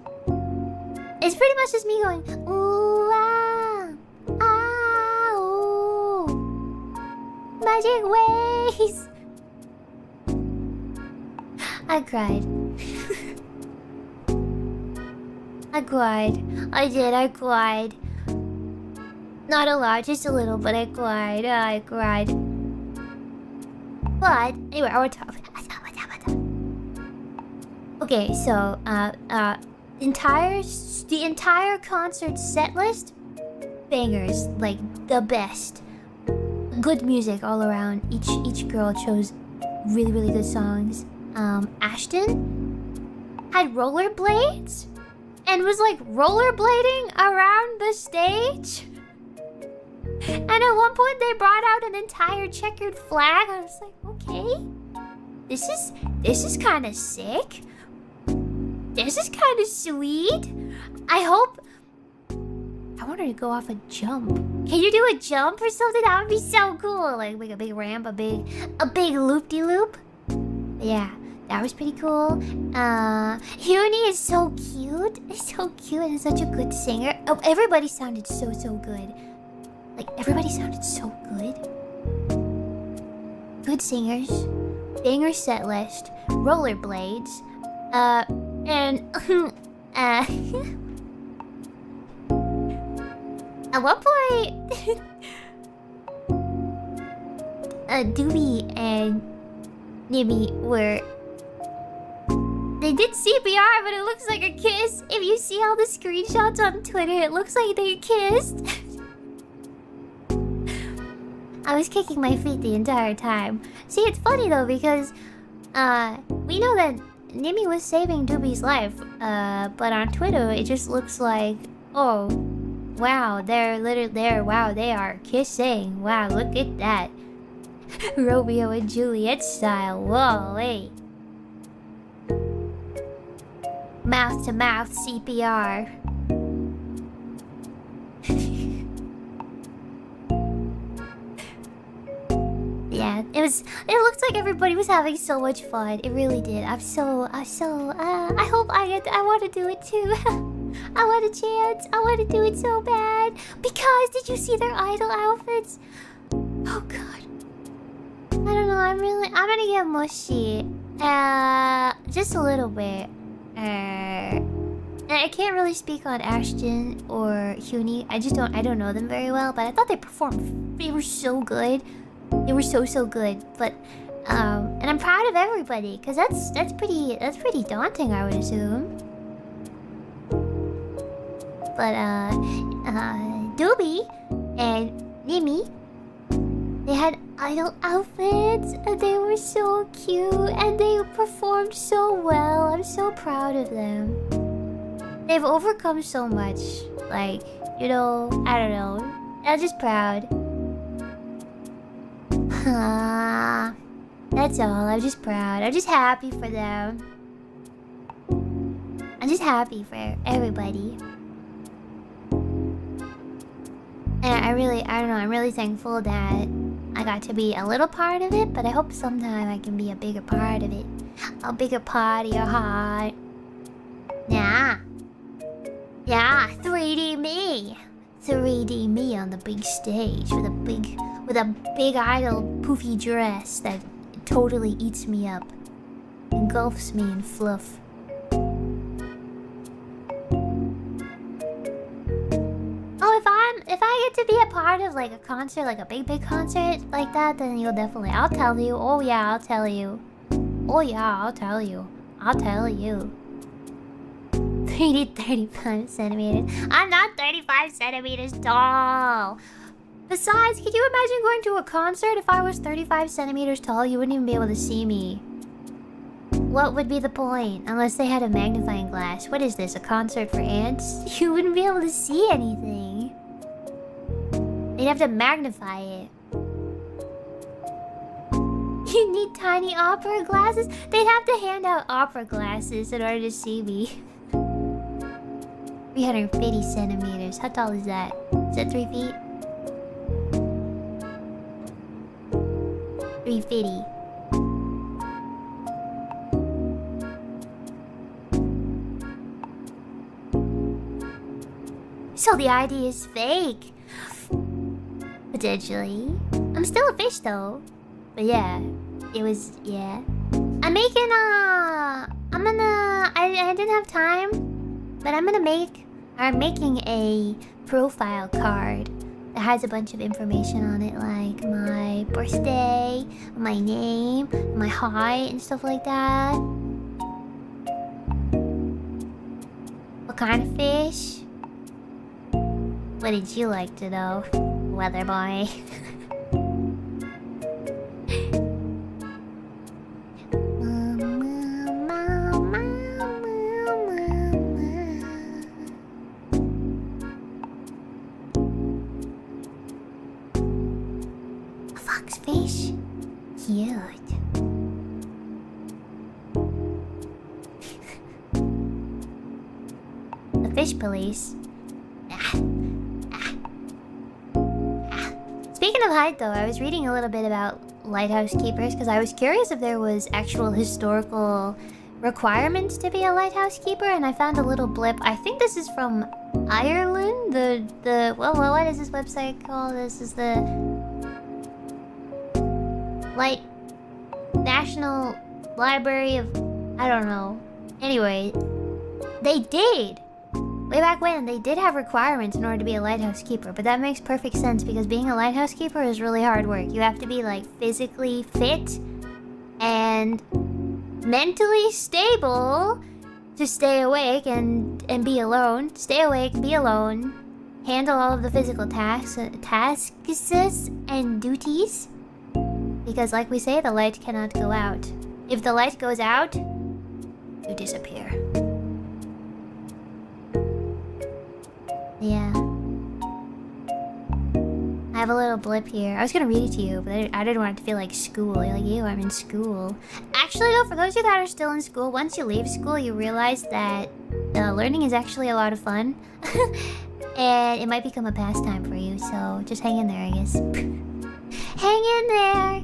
It's pretty much just me going, ooh, ah, ah, ooh. Magic Ways. I cried. I cried. I did, I cried. Not a lot, just a little, but I cried. I cried. But anyway, I want to talk. Okay, so the entire concert set list, bangers, like the best. Good music all around. Each girl chose really, really good songs. Ashton had rollerblades and was like rollerblading around the stage. And at one point they brought out an entire checkered flag. I was like, okay, this is kind of sick. This is kind of sweet. I want her to go off a jump. Can you do a jump or something? That would be so cool. Like a big ramp, a big loop-de-loop. Yeah, that was pretty cool. Hyuni is so cute. It's so cute and such a good singer. Oh, everybody sounded so good. Like, everybody sounded so good. Good singers. Banger set list. Rollerblades. And... at one point... Doobie and Nimmy were... They did CPR, but it looks like a kiss. If you see all the screenshots on Twitter, it looks like they kissed. I was kicking my feet the entire time. See, it's funny though, because we know that Nimmy was saving Doobie's life, but on Twitter it just looks like, oh, wow, they're literally there. Wow, they are kissing. Wow, look at that. Romeo and Juliet style. Whoa, wait. Mouth to mouth CPR. Yeah, it looked like everybody was having so much fun. It really did. I hope I want to do it too. I want a chance. I want to do it so bad. Because did you see their idol outfits? Oh god. I don't know, I'm gonna get mushy. Just a little bit. I can't really speak on Ashton or Huni. I don't know them very well, but I thought they performed. They were so good. They were so good. But and I'm proud of everybody, because that's pretty daunting, I would assume. But Doobie and Nimmy, they had idol outfits and they were so cute and they performed so well. I'm so proud of them. They've overcome so much. Like, you know, I don't know. I'm just proud. That's all. I'm just proud. I'm just happy for them. I'm just happy for everybody. And I don't know, I'm really thankful that I got to be a little part of it, but I hope sometime I can be a bigger part of it. A bigger part of your heart. Yeah. Yeah, 3D me. 3D me on the big stage with a big idol poofy dress that totally eats me up. Engulfs me in fluff. If I get to be a part of like a concert, like a big concert like that, then you'll definitely... I'll tell you. Oh yeah, I'll tell you. Oh yeah, I'll tell you. I'll tell you. 3D 35 centimeters. I'm not 35 centimeters tall. Besides, could you imagine going to a concert if I was 35 centimeters tall? You wouldn't even be able to see me. What would be the point? Unless they had a magnifying glass. What is this, a concert for ants? You wouldn't be able to see anything. They'd have to magnify it. You need tiny opera glasses? They'd have to hand out opera glasses in order to see me. 350 centimeters. How tall is that? Is that 3 feet? 350. So the ID is fake. Potentially. I'm still a fish though. But yeah. It was, yeah. I'm making I didn't have time. But I'm making a profile card that has a bunch of information on it, like my birthday, my name, my height, and stuff like that. What kind of fish? What did you like to know, weather boy? A foxfish? Cute. The fish police. Speaking of height though, I was reading a little bit about lighthouse keepers because I was curious if there was actual historical requirements to be a lighthouse keeper, and I found a little blip. I think this is from Ireland. Well, what is this website called? This is the National Library of... I don't know. Anyway, they did Way back when, they did have requirements in order to be a lighthouse keeper, but that makes perfect sense because being a lighthouse keeper is really hard work. You have to be like physically fit and mentally stable to stay awake and be alone. Stay awake, be alone, handle all of the physical tasks and duties. Because like we say, the light cannot go out. If the light goes out, you disappear. Yeah. I have a little blip here. I was gonna read it to you, but I didn't want it to feel like school. You're like, ew, I'm in school. Actually, though, for those of you that are still in school, once you leave school, you realize that learning is actually a lot of fun. And it might become a pastime for you, so just hang in there, I guess. Hang in there!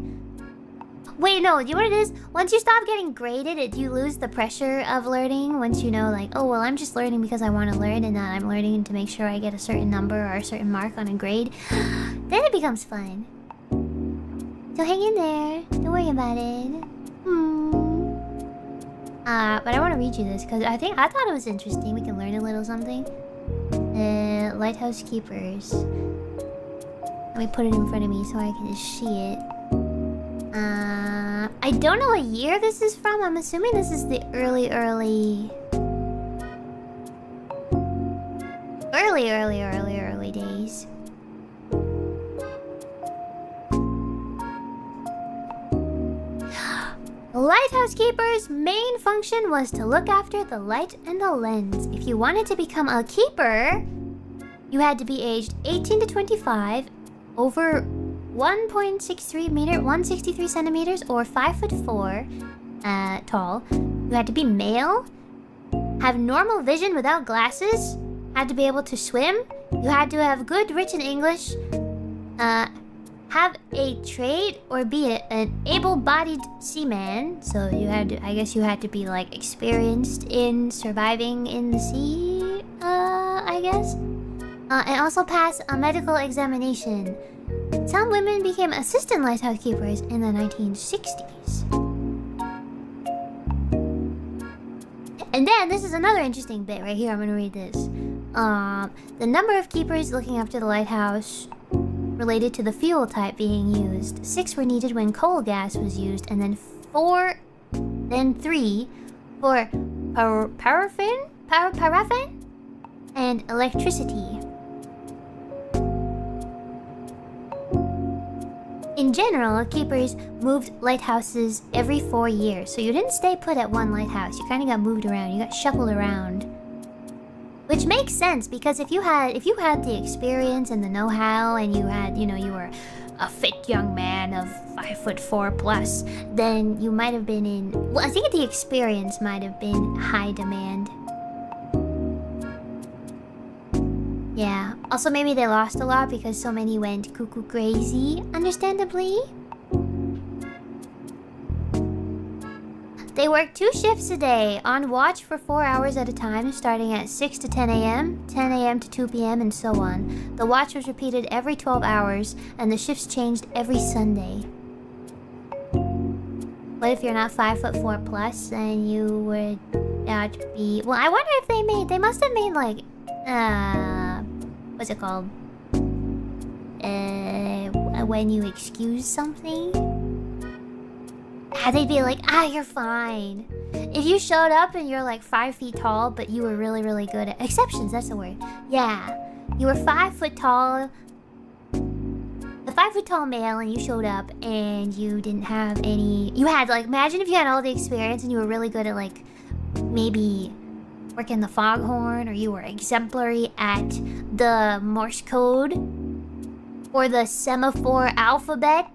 Wait, no, you know what it is? Once you stop getting graded, you lose the pressure of learning. Once you know, like, oh, well, I'm just learning because I want to learn and not I'm learning to make sure I get a certain number or a certain mark on a grade. Then it becomes fun. So hang in there. Don't worry about it. But I want to read you this because I thought it was interesting. We can learn a little something. Lighthouse keepers. Let me put it in front of me so I can just see it. I don't know what year this is from. I'm assuming this is the early days. The lighthouse keeper's main function was to look after the light and the lens. If you wanted to become a keeper, you had to be aged 18 to 25, over 1.63 meter, 163 centimeters, or 5'4" tall. You had to be male, have normal vision without glasses, had to be able to swim. You had to have good written English, have a trade, or be an able-bodied seaman. So you had to, I guess you had to be like experienced in surviving in the sea, I guess. And also pass a medical examination. Some women became assistant lighthouse keepers in the 1960s. And then, this is another interesting bit right here. I'm gonna read this. The number of keepers looking after the lighthouse related to the fuel type being used. 6 were needed when coal gas was used, and then 3 for paraffin and electricity. In general, keepers moved lighthouses every 4 years, so you didn't stay put at one lighthouse. You kind of got moved around. You got shuffled around, which makes sense because if you had the experience and the know-how, and you had, you were a fit young man of 5'4" plus, then you might have been in. Well, I think the experience might have been high demand. Yeah. Also, maybe they lost a lot because so many went cuckoo crazy, understandably. They worked 2 shifts a day, on watch for 4 hours at a time, starting at 6 to 10 a.m., 10 a.m. to 2 p.m., and so on. The watch was repeated every 12 hours, and the shifts changed every Sunday. What if you're not 5'4" plus, then you would not be... Well, I wonder if they must have made, like, what's it called? When you excuse something? They'd be like, you're fine. If you showed up and you're like 5 feet tall, but you were really, really good at... Exceptions, that's the word. Yeah. You were 5 foot tall... A 5 foot tall male, and you showed up and you didn't have any... You had, like, imagine if you had all the experience and you were really good at, like, maybe working the foghorn, or you were exemplary at the Morse code, or the semaphore alphabet.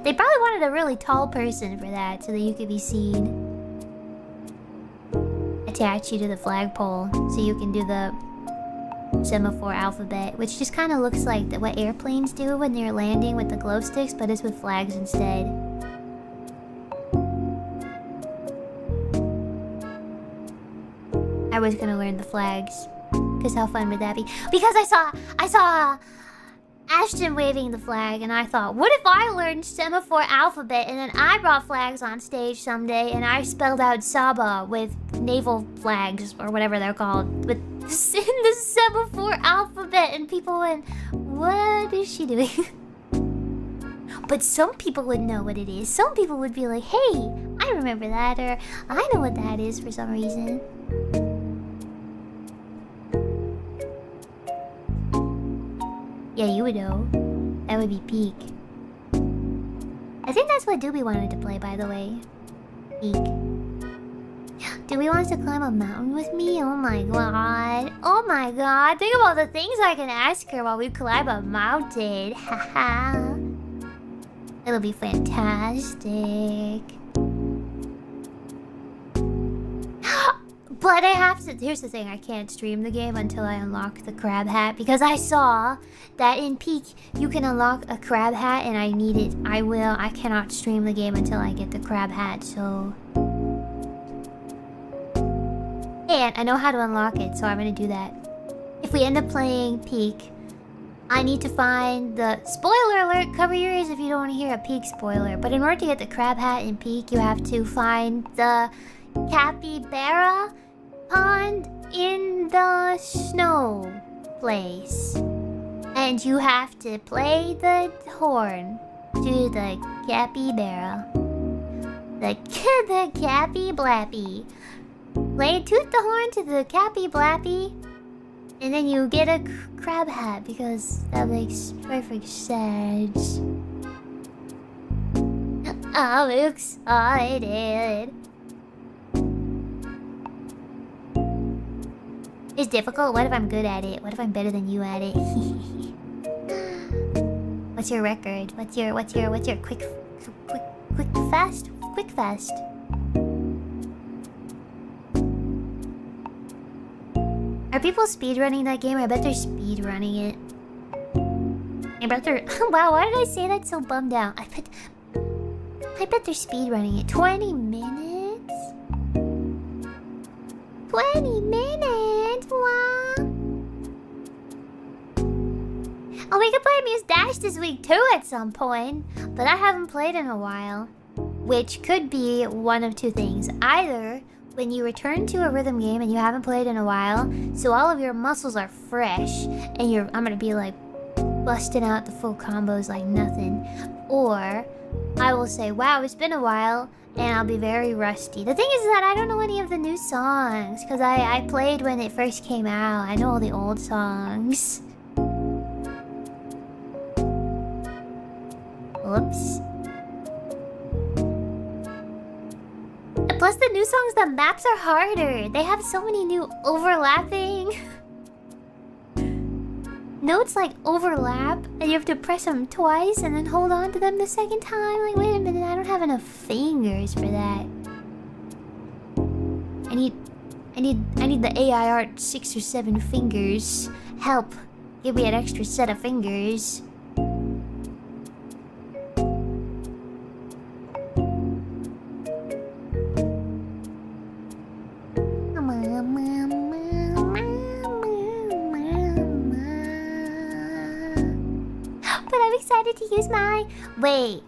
They probably wanted a really tall person for that, so that you could be seen. Attach you to the flagpole, so you can do the semaphore alphabet, which just kind of looks like what airplanes do when they're landing with the glow sticks, but it's with flags instead. I was gonna learn the flags, because how fun would that be? Because I saw Ashton waving the flag, and I thought, what if I learned semaphore alphabet and then I brought flags on stage someday and I spelled out Saba with naval flags or whatever they're called, with in the semaphore alphabet, and people went, what is she doing? But some people would know what it is. Some people would be like, hey, I remember that, or I know what that is for some reason. Yeah, you would know. That would be peak. I think that's what Doobie wanted to play, by the way. Peak. Doobie wants to climb a mountain with me? Oh my god. Oh my god. Think about the things I can ask her while we climb a mountain. Haha. It'll be fantastic. But I have to... Here's the thing. I can't stream the game until I unlock the crab hat. Because I saw that in Peak, you can unlock a crab hat. And I need it. I cannot stream the game until I get the crab hat. So... And I know how to unlock it. So I'm going to do that. If we end up playing Peak, I need to find the... Spoiler alert! Cover your ears if you don't want to hear a Peak spoiler. But in order to get the crab hat in Peak, you have to find the capybara pond in the snow place. And you have to play the horn to the capybara. The Cappy Blappy. Toot the horn to the Cappy Blappy. And then you get a crab hat because that makes perfect sense. I'm excited. It's difficult? What if I'm good at it? What if I'm better than you at it? What's your record? What's your quick fast? Quick fast. Are people speedrunning that game? I bet they're speedrunning it. I bet they're... Wow, why did I say that so bummed out? I bet they're speedrunning it. 20 minutes? 20 minutes? Wow. Oh, we could play Muse Dash this week too at some point. But I haven't played in a while. Which could be one of two things. Either when you return to a rhythm game and you haven't played in a while, so all of your muscles are fresh, and I'm gonna be like busting out the full combos like nothing. Or I will say, wow, it's been a while, and I'll be very rusty. The thing is that I don't know any of the new songs, because I played when it first came out. I know all the old songs. Whoops. Plus the new songs, the maps are harder. They have so many new overlapping notes, like overlap, and you have to press them twice and then hold on to them the second time. Like, wait a minute, I don't have enough fingers for that. I need the AI art 6 or 7 fingers. Help, give me an extra set of fingers. But I'm excited to use my... Wait.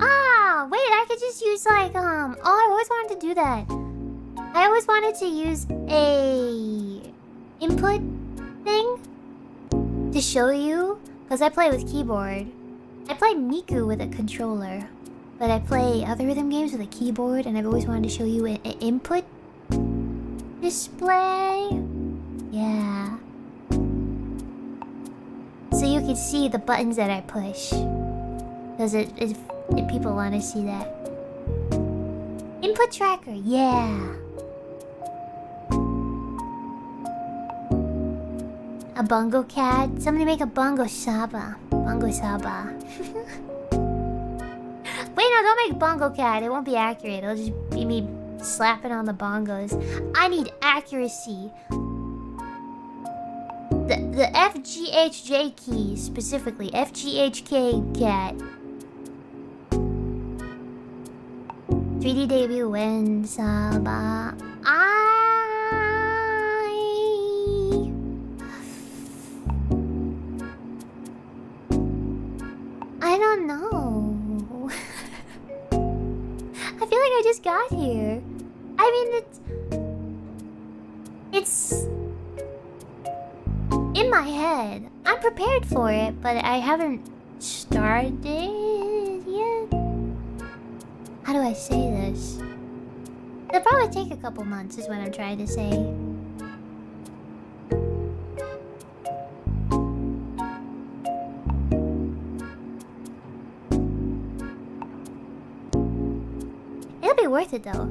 Ah, wait, I could just use like, Oh, I always wanted to do that. I always wanted to use a... input thing to show you. Because I play with keyboard. I play Miku with a controller. But I play other rhythm games with a keyboard, and I've always wanted to show you an input display. Yeah. So you can see the buttons that I push. Because if people want to see that. Input tracker, yeah. A bongo cat. Somebody make a bongo saba. Bongo saba. Wait, no, don't make bongo cat. It won't be accurate. It'll just be me slapping on the bongos. I need accuracy. The FGHJ key, specifically. FGHK cat. 3D debut when Saba. just got here. I mean, it's in my head. I'm prepared for it, but I haven't started yet. How do I say this? It'll probably take a couple months is what I'm trying to say. It'll be worth it though.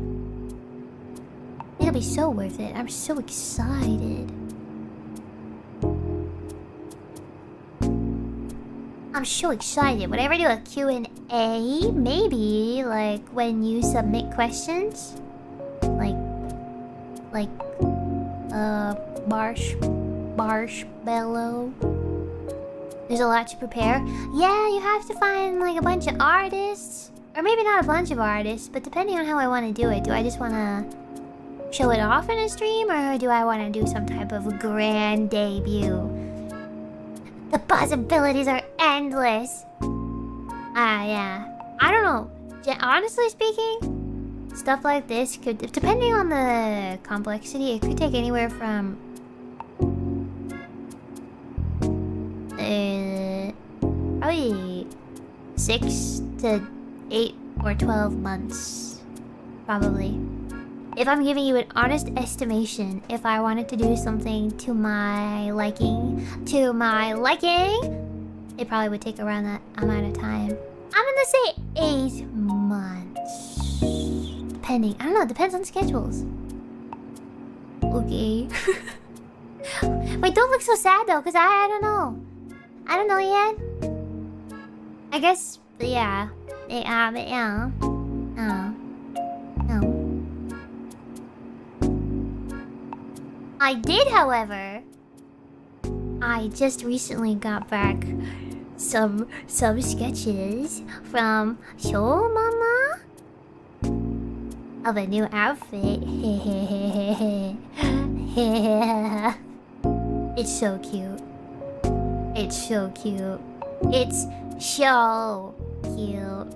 It'll be so worth it. I'm so excited. I'm so excited. Would I ever do a Q&A? Maybe, like, when you submit questions? Like, marshmallow. There's a lot to prepare. Yeah, you have to find, like, a bunch of artists. Or maybe not a bunch of artists, but depending on how I want to do it. Do I just want to show it off in a stream? Or do I want to do some type of grand debut? The possibilities are endless. Yeah. I don't know. Honestly speaking, stuff like this could, depending on the complexity, it could take anywhere from probably 6 to 8 or 12 months, probably. If I'm giving you an honest estimation, if I wanted to do something to my liking, it probably would take around that amount of time. I'm gonna say 8 months. Depending. I don't know, depends on schedules. Okay. Wait, don't look so sad though, because I don't know. I don't know yet. I guess, yeah. Yeah. Oh. I did, however. I just recently got back some sketches from Show Mama of a new outfit. It's so cute. It's so cute. It's so cute.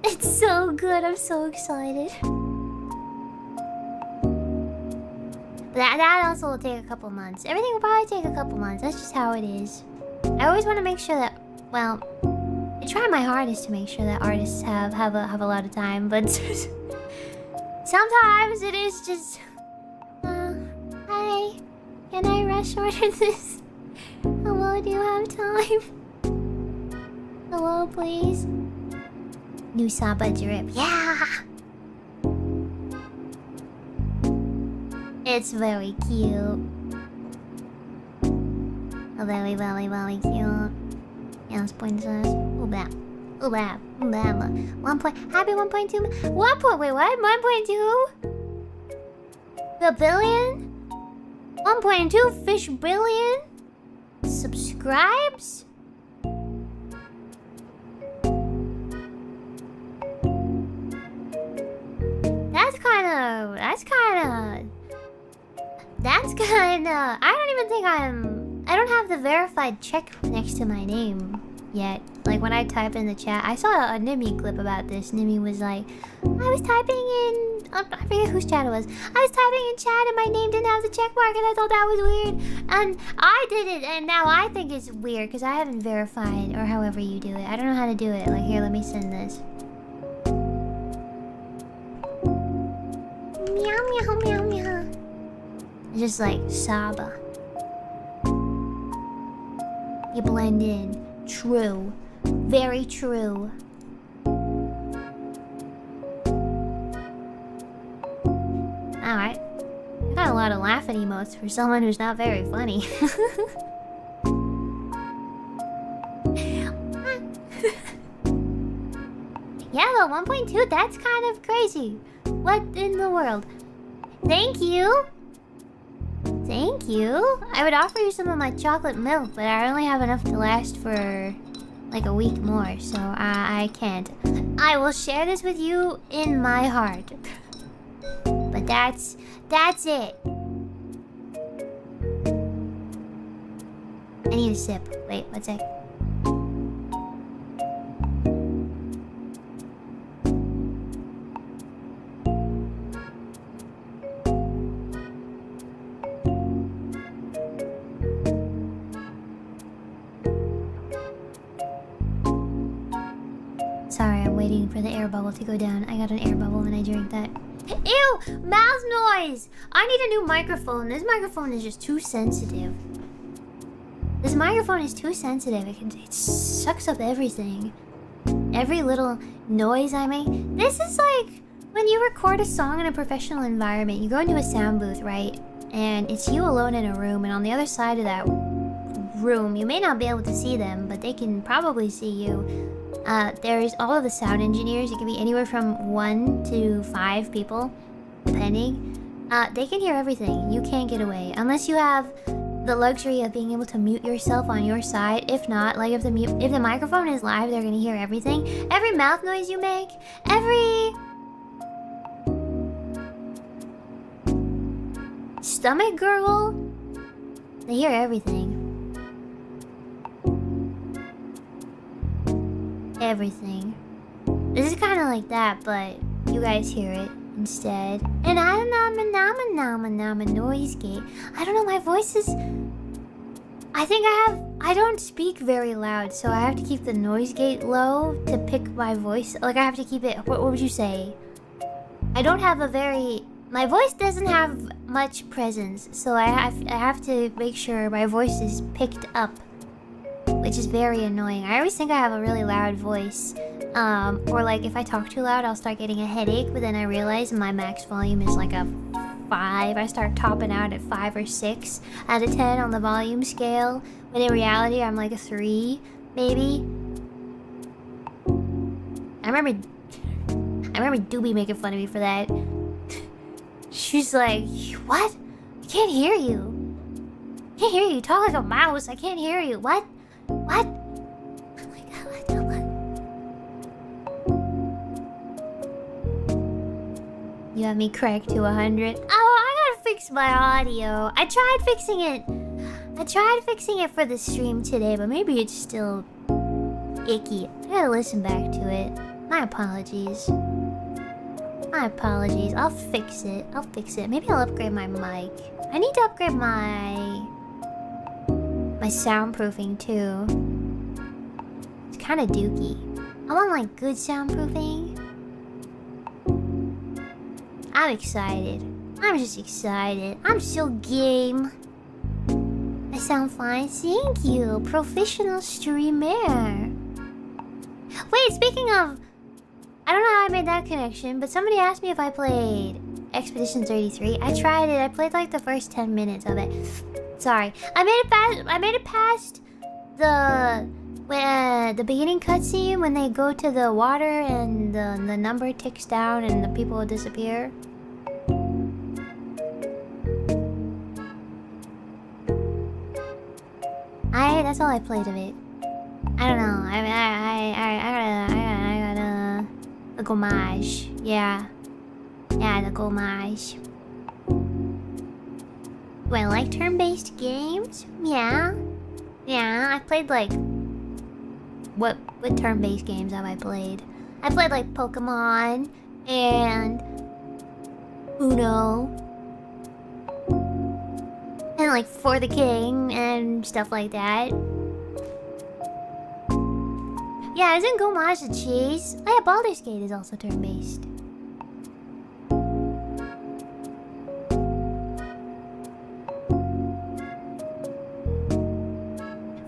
It's so good. I'm so excited. That also will take a couple months. Everything will probably take a couple months. That's just how it is. I always want to make sure that, well, I try my hardest to make sure that artists have a lot of time, but sometimes it is just, hi, can I rush order this? Hello, do you have time? Hello, please. New Saba drip, yeah. It's very cute. Very, very, very cute. Yes, princess. Ooh, blah. Ooh, blah. Blah, blah. 1 point. Happy 1.2. 1 point. Wait, what? 1.2? The billion? 1.2 fish billion? Subscribes? That's kinda... I don't even think I don't have the verified check next to my name yet. Like, when I type in the chat... I saw a Nimi clip about this. Nimi was like... I was typing in... I forget whose chat it was. I was typing in chat and my name didn't have the check mark and I thought that was weird. And I did it and now I think it's weird because I haven't verified, or however you do it. I don't know how to do it. Like, here, let me send this. Meow, meow, meow, meow. Just like Saba. You blend in. True. Very true. Alright. I got a lot of laughing emotes for someone who's not very funny. Yeah, though, 1.2, that's kind of crazy. What in the world? Thank you! Thank you! I would offer you some of my chocolate milk, but I only have enough to last for like a week more, so I can't. I will share this with you in my heart. But that's it. I need a sip. Wait, one sec. Sorry, I'm waiting for the air bubble to go down. I got an air bubble when I drank that. Ew! Mouth noise! I need a new microphone. This microphone is just too sensitive. This microphone is too sensitive. It sucks up everything. Every little noise I make. This is like when you record a song in a professional environment. You go into a sound booth, right? And it's you alone in a room, and on the other side of that room, you may not be able to see them, but they can probably see you. There's all of the sound engineers. It can be anywhere from 1 to 5 people, depending. They can hear everything. You can't get away unless you have the luxury of being able to mute yourself on your side. If not, like if the microphone is live, they're gonna hear everything. Every mouth noise you make, every stomach gurgle, they hear everything. Everything. This is kind of like that, but you guys hear it instead. And I'm a noise gate. I don't know, my voice is... I don't speak very loud, so I have to keep the noise gate low to pick my voice. Like, I have to keep it... What would you say? I don't have a very... My voice doesn't have much presence, so I have to make sure my voice is picked up, which is very annoying. I always think I have a really loud voice. Or like if I talk too loud, I'll start getting a headache, but then I realize my max volume is like a 5. I start topping out at 5 or 6 out of 10 on the volume scale, when in reality I'm like a 3, maybe. I remember Doobie making fun of me for that. She's like, what? I can't hear you. I can't hear you. You talk like a mouse. I can't hear you. What? What? I'm like, what? You have me cracked to 100. Oh, I gotta fix my audio. I tried fixing it for the stream today, but maybe it's still icky. I gotta listen back to it. My apologies. I'll fix it. Maybe I'll upgrade my mic. I need to upgrade my soundproofing too. It's kind of dookie. I want like good soundproofing. I'm excited. I'm just excited. I'm so game. I sound fine. Thank you, professional streamer. Wait, speaking of, I don't know how I made that connection, but somebody asked me if I played Expedition 33. I tried it. I played like the first 10 minutes of it. Sorry, I made it past the beginning cutscene when they go to the water and the number ticks down and the people disappear. That's all I played of it. I don't know. I got a gommage. Yeah, the gommage. Do I like turn-based games? Yeah. I played like... What turn-based games have I played? I played like Pokemon and Uno and like For the King and stuff like that. Yeah, isn't Gommage a cheese? Oh yeah, Baldur's Gate is also turn-based.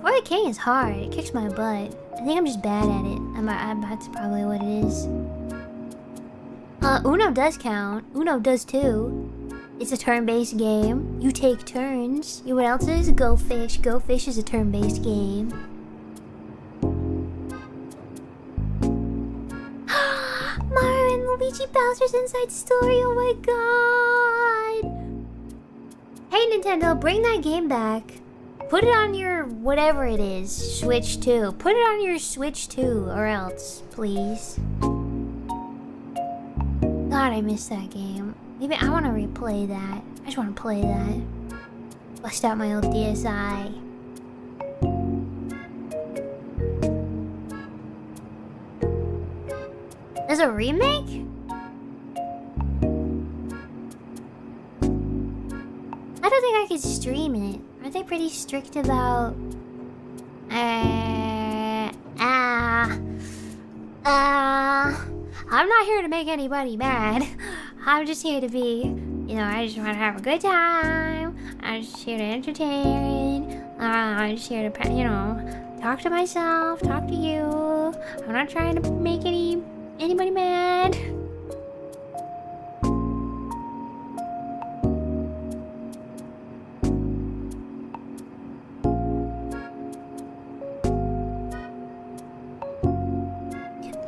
For the King is hard. It kicks my butt. I think I'm just bad at it. That's probably what it is. Uno does count. Uno does too. It's a turn-based game. You take turns. You know what else is? Go Fish. Go Fish is a turn-based game. Mario and Luigi Bowser's Inside Story. Oh my god. Hey Nintendo, bring that game back. Put it on your whatever it is, Switch 2. Put it on your Switch 2 or else, please. God, I miss that game. Maybe I want to replay that. I just want to play that. Bust out my old DSi. There's a remake? I don't think I could stream it. Aren't they pretty strict about... I'm not here to make anybody mad. I'm just here to be, I just want to have a good time. I'm just here to entertain. I'm just here to, talk to myself, talk to you. I'm not trying to make anybody mad.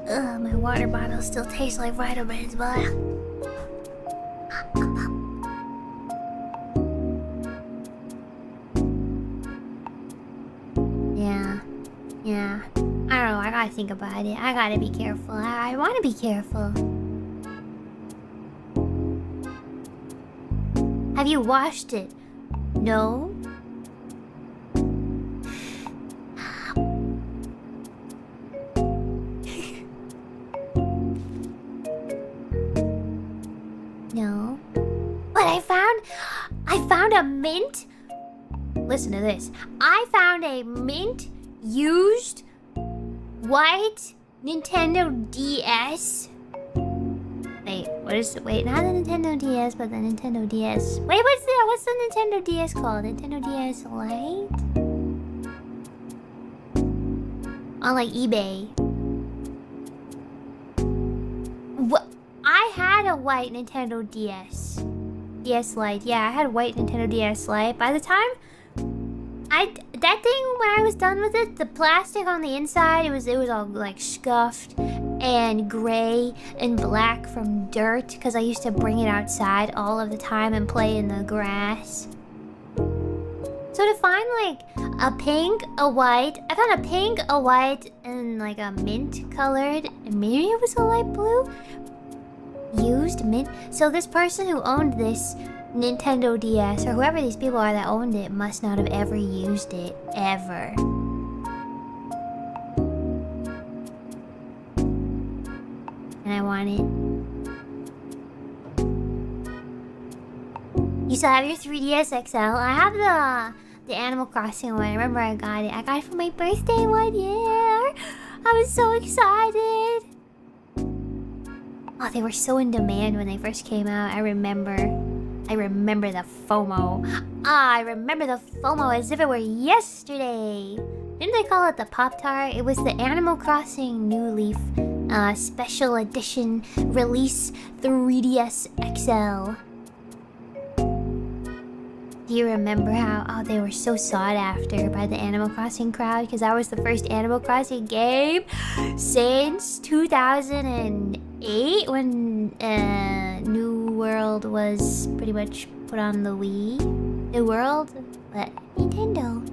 Ugh, my water bottle still tastes like vitamins, but... Yeah. I don't know, I gotta think about it. I gotta be careful. I wanna be careful. Have you washed it? No? No. But I found a mint. Listen to this. I found a mint used white Nintendo DS. Wait, not the Nintendo DS, but the Nintendo DS. Wait, what's the Nintendo DS called? Nintendo DS Lite? On like eBay. What? I had a white Nintendo DS. DS Lite. Yeah, I had a white Nintendo DS Lite. By the time that thing, when I was done with it, the plastic on the inside, it was all like scuffed and gray and black from dirt, because I used to bring it outside all of the time and play in the grass. So to find like a pink, a white, I found a pink, a white, and like a mint colored, and maybe it was a light blue, used mint. So this person who owned this Nintendo DS, or whoever these people are that owned it, must not have ever used it, ever. And I want it. You still have your 3DS XL? I have the Animal Crossing one. I remember I got it. I got it for my birthday one year. I was so excited. Oh, they were so in demand when they first came out. I remember the FOMO. I remember the FOMO as if it were yesterday. Didn't they call it the Pop-Tart? It was the Animal Crossing New Leaf Special Edition Release 3DS XL. Do you remember how they were so sought after by the Animal Crossing crowd? Because that was the first Animal Crossing game since 2008, when New World was pretty much put on the Wii. New World? But Nintendo.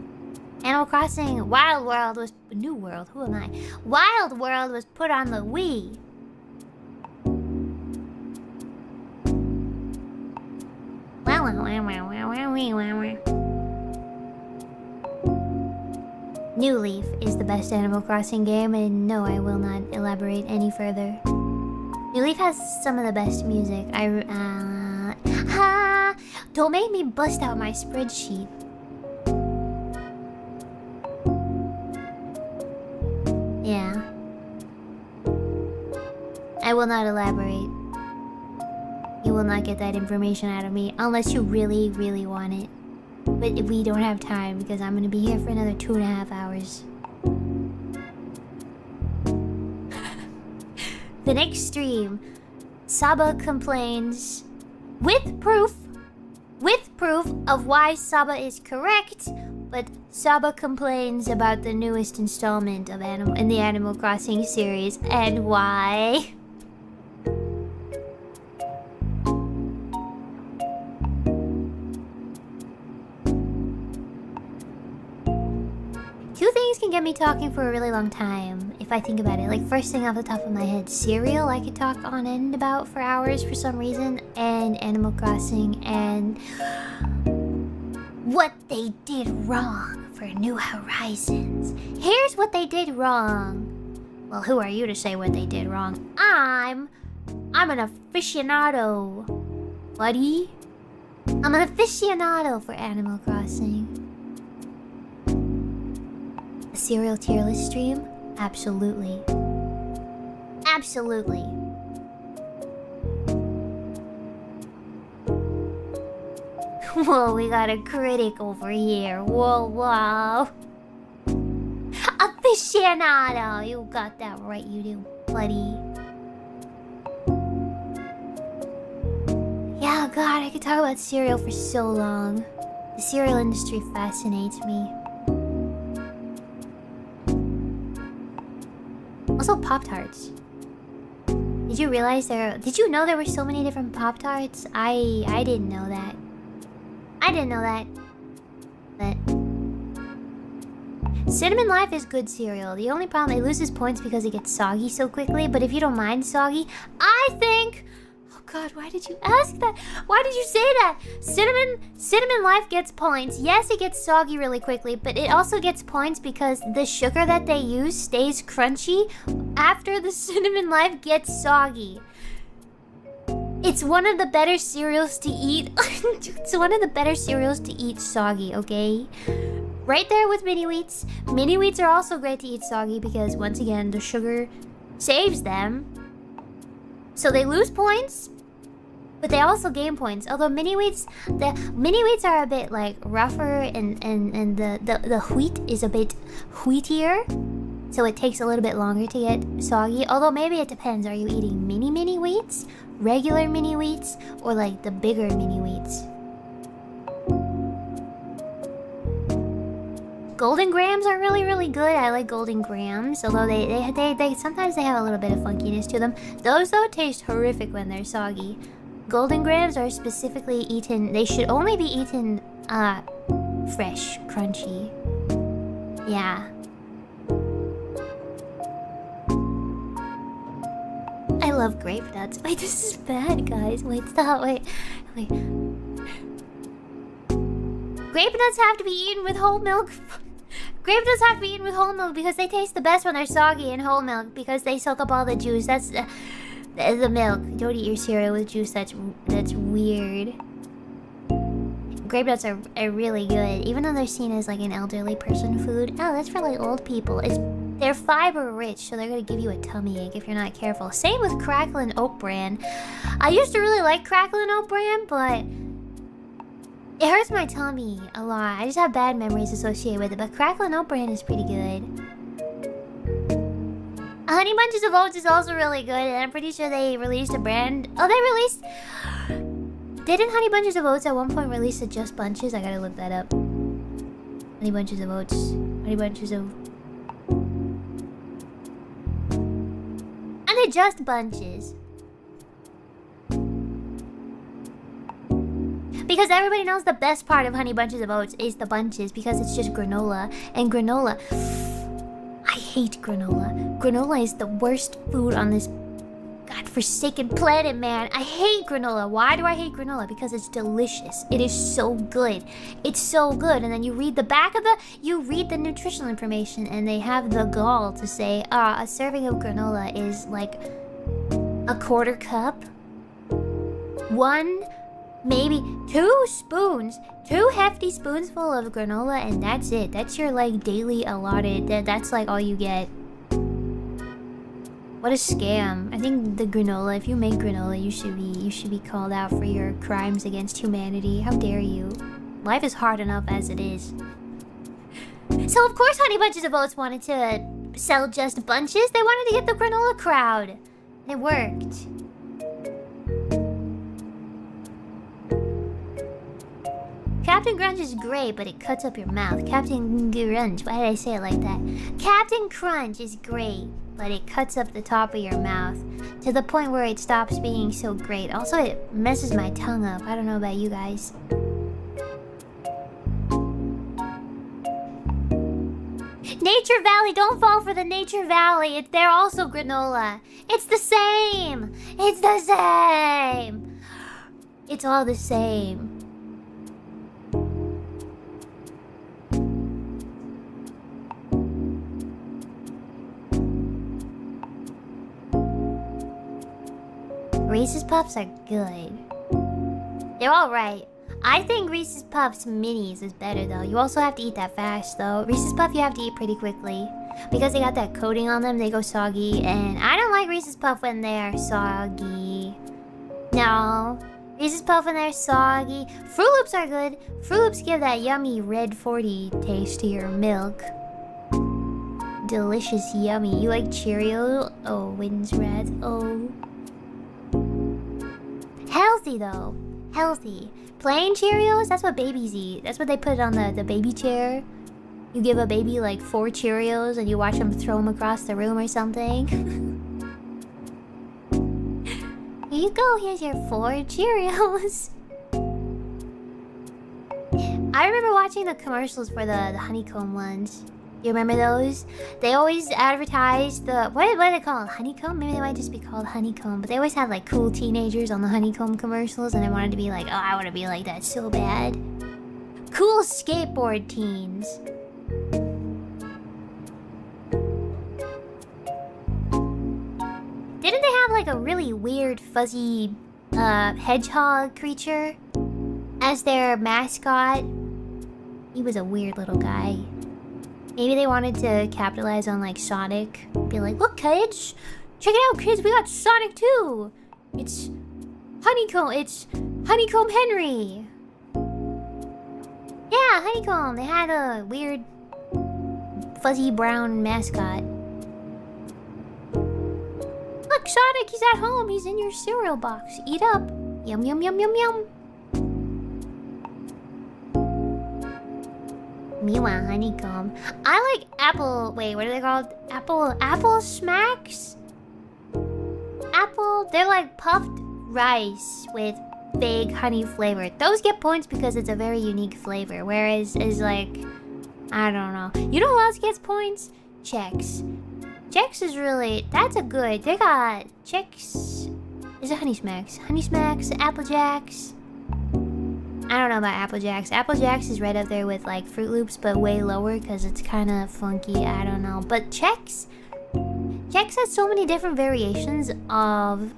Animal Crossing Wild World was... New World? Who am I? Wild World was put on the Wii. New Leaf is the best Animal Crossing game, and no, I will not elaborate any further. New Leaf has some of the best music. Don't make me bust out my spreadsheet. Yeah. I will not elaborate. You will not get that information out of me unless you really, really want it. But we don't have time because I'm gonna be here for another 2.5 hours. The next stream, Saba complains with proof of why Saba is correct, but Saba complains about the newest installment of in the Animal Crossing series and why. Two things can get me talking for a really long time, if I think about it. Like, first thing off the top of my head, cereal I could talk on end about for hours for some reason, and Animal Crossing, and what they did wrong for New Horizons. Here's what they did wrong. Well, who are you to say what they did wrong? I'm an aficionado, buddy. I'm an aficionado for Animal Crossing. A serial tier list stream? Absolutely. Absolutely. Whoa, we got a critic over here. Whoa, whoa. Aficionado. You got that right, you do, buddy. Yeah, God, I could talk about cereal for so long. The cereal industry fascinates me. Also, Pop-Tarts. Did you realize did you know there were so many different Pop-Tarts? I didn't know that. I didn't know that. But Cinnamon Life is good cereal. The only problem, it loses points because it gets soggy so quickly. But if you don't mind soggy, I think... Oh God, why did you ask that? Why did you say that? Cinnamon Life gets points. Yes, it gets soggy really quickly, but it also gets points because the sugar that they use stays crunchy after the Cinnamon Life gets soggy. It's one of the better cereals to eat. It's one of the better cereals to eat soggy, okay? Right there with mini wheats. Mini wheats are also great to eat soggy because, once again, the sugar saves them. So they lose points, but they also gain points. Although the mini wheats are a bit like rougher, and the wheat is a bit wheatier, so it takes a little bit longer to get soggy. Although maybe it depends. Are you eating mini wheats, regular mini wheats, or like the bigger mini wheats? Golden Grams are really, really good. I like Golden Grams, although they sometimes they have a little bit of funkiness to them. Those though taste horrific when they're soggy. Golden Grams are specifically eaten. They should only be eaten fresh, crunchy. Yeah. I love grape nuts. Wait, this is bad, guys. Wait, stop. Wait. Grape nuts have to be eaten with whole milk. Grape nuts have to be eaten with whole milk because they taste the best when they're soggy in whole milk because they soak up all the juice. That's the milk. Don't eat your cereal with juice. That's weird. Grape nuts are really good, even though they're seen as like an elderly person food. Oh, that's for like old people. They're fiber rich, so they're gonna give you a tummy ache if you're not careful. Same with Cracklin' Oat Bran. I used to really like Cracklin' Oat Bran, but it hurts my tummy a lot. I just have bad memories associated with it, but Cracklin' Oat Bran is pretty good. Honey Bunches of Oats is also really good, and I'm pretty sure they released a brand. Oh, they released... Didn't Honey Bunches of Oats at one point release a Just Bunches? I gotta look that up. Honey Bunches of Oats. Honey Bunches of... And the Just Bunches. Because everybody knows the best part of Honey Bunches of Oats is the bunches, because it's just granola. And granola... I hate granola. Granola is the worst food on this godforsaken planet, man. I hate granola. Why do I hate granola? Because it's delicious. It is so good. It's so good. And then you read the back of you read the nutritional information, and they have the gall to say, a serving of granola is like a quarter cup. Maybe 2 spoons, 2 hefty spoonsful of granola, and that's it. That's your like daily allotted. That's like all you get. What a scam! I think the granola. If you make granola, you should be called out for your crimes against humanity. How dare you? Life is hard enough as it is. So of course, Honey Bunches of Oats wanted to sell Just Bunches. They wanted to get the granola crowd. It worked. Captain Crunch is great, but it cuts up your mouth. Captain Crunch, why did I say it like that? Captain Crunch is great, but it cuts up the top of your mouth to the point where it stops being so great. Also, it messes my tongue up. I don't know about you guys. Nature Valley, don't fall for the Nature Valley. They're also granola. It's the same. It's the same. It's all the same. Reese's Puffs are good. They're alright. I think Reese's Puffs Minis is better though. You also have to eat that fast though. Reese's Puff you have to eat pretty quickly. Because they got that coating on them, they go soggy. And I don't like Reese's Puff when they're soggy. No. Reese's Puff when they're soggy. Fruit Loops are good. Fruit Loops give that yummy red 40 taste to your milk. Delicious, yummy. You like Cheerio? Oh, wins red. Oh. Healthy though. Healthy. Plain Cheerios? That's what babies eat. That's what they put on the baby chair. You give a baby like 4 Cheerios and you watch them throw them across the room or something. Here you go. Here's your 4 Cheerios. I remember watching the commercials for the honeycomb ones. You remember those? They always advertise the... What do they call it? Honeycomb? Maybe they might just be called honeycomb. But they always had like cool teenagers on the honeycomb commercials. And I wanted to be like, oh, I want to be like that so bad. Cool skateboard teens. Didn't they have like a really weird fuzzy hedgehog creature as their mascot? He was a weird little guy. Maybe they wanted to capitalize on like Sonic. Be like, look kids, check it out kids, we got Sonic too. It's Honeycomb Henry. Yeah, Honeycomb. They had a weird fuzzy brown mascot. Look, Sonic, he's at home. He's in your cereal box. Eat up. Yum, yum, yum, yum, yum. Me want honeycomb. I like apple... Wait, what are they called? Apple smacks? They're like puffed rice with big honey flavor. Those get points because it's a very unique flavor. Whereas is like... I don't know. You know who else gets points? Chex. Chex is really... That's a good... They got... Chex... Is it Honey Smacks? Honey Smacks, Apple Jacks. I don't know about Apple Jacks. Apple Jacks is right up there with like Fruit Loops, but way lower because it's kind of funky. I don't know. But Chex has so many different variations of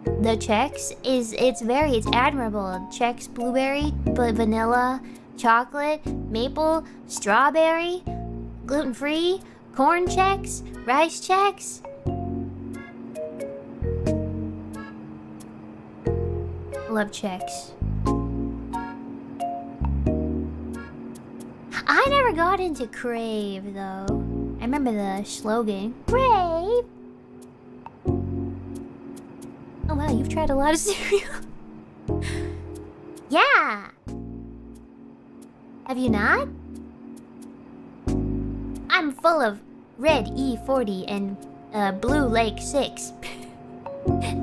the Chex. It's admirable. Chex blueberry, but vanilla, chocolate, maple, strawberry, gluten-free, corn Chex, rice Chex. Love Chex. I never got into Crave, though. I remember the slogan. Crave! Oh wow, you've tried a lot of cereal. Yeah! Have you not? I'm full of red E40 and blue Lake 6.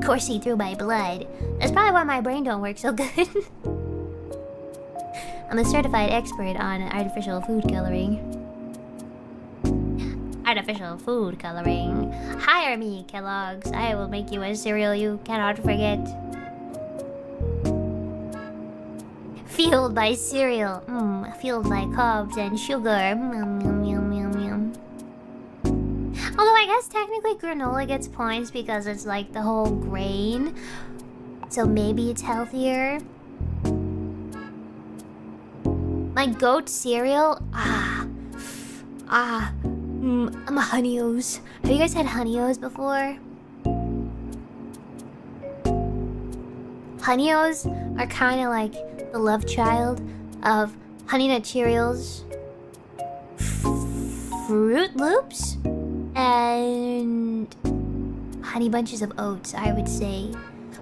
Coursing through my blood. That's probably why my brain don't work so good. I'm a certified expert on artificial food coloring. Artificial food coloring. Hire me, Kellogg's. I will make you a cereal you cannot forget. Fueled by cereal. Fueled by carbs and sugar. Yum, yum, yum, yum, yum. Although I guess technically granola gets points because it's like the whole grain. So maybe it's healthier. My goat cereal? I'm a Honey-O's. Have you guys had Honey-O's before? Honey-O's are kind of like the love child of Honey Nut Cheerios, Fruit Loops, and Honey Bunches of Oats, I would say.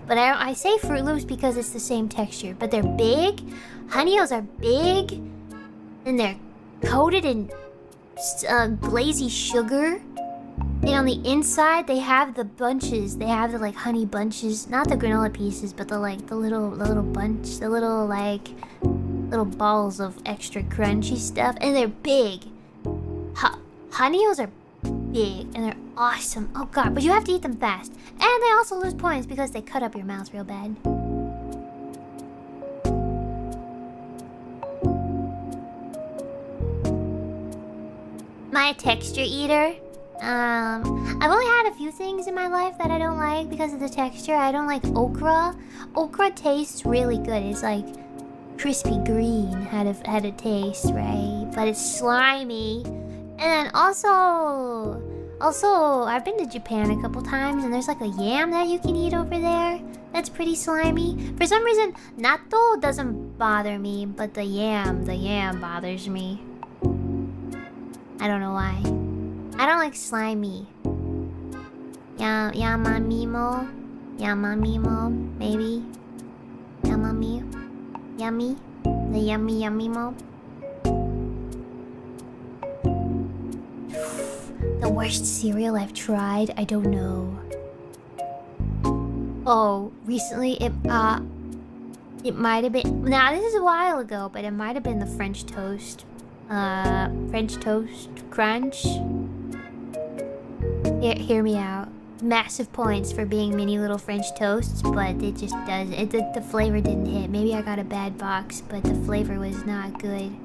But I say Fruit Loops because it's the same texture. But they're big. Honey-O's are big. And they're coated in glazy sugar. And on the inside, they have the bunches. They have the like honey bunches. Not the granola pieces, but the little bunch. The little balls of extra crunchy stuff. And they're big. Honey-O's are big. And they're awesome. Oh god, but you have to eat them fast. And they also lose points because they cut up your mouth real bad. Am I a texture eater? I've only had a few things in my life that I don't like because of the texture. I don't like okra. Okra tastes really good. It's like crispy green had a taste, right? But it's slimy. And then also Also, I've been to Japan a couple times, and there's like a yam that you can eat over there. That's pretty slimy. For some reason, natto doesn't bother me, but the yam bothers me. I don't know why. I don't like slimy. Yamamimo, maybe. Yummy. The yummy-mo. The worst cereal I've tried? I don't know. Oh, recently it might have been... Now, this is a while ago, but it might have been the French toast. French toast crunch. Hear me out. Massive points for being mini little French toasts, but it just doesn't. The flavor didn't hit. Maybe I got a bad box, but the flavor was not good.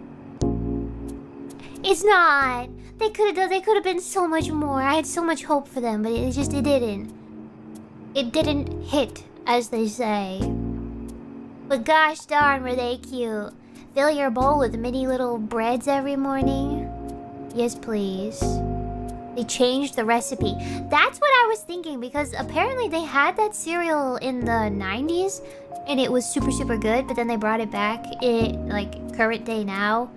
It's not. They could have been so much more. I had so much hope for them, but it didn't. It didn't hit, as they say. But gosh darn, were they cute. Fill your bowl with mini little breads every morning. Yes, please. They changed the recipe. That's what I was thinking, because apparently they had that cereal in the 90s and it was super, super good, but then they brought it back in like current day now.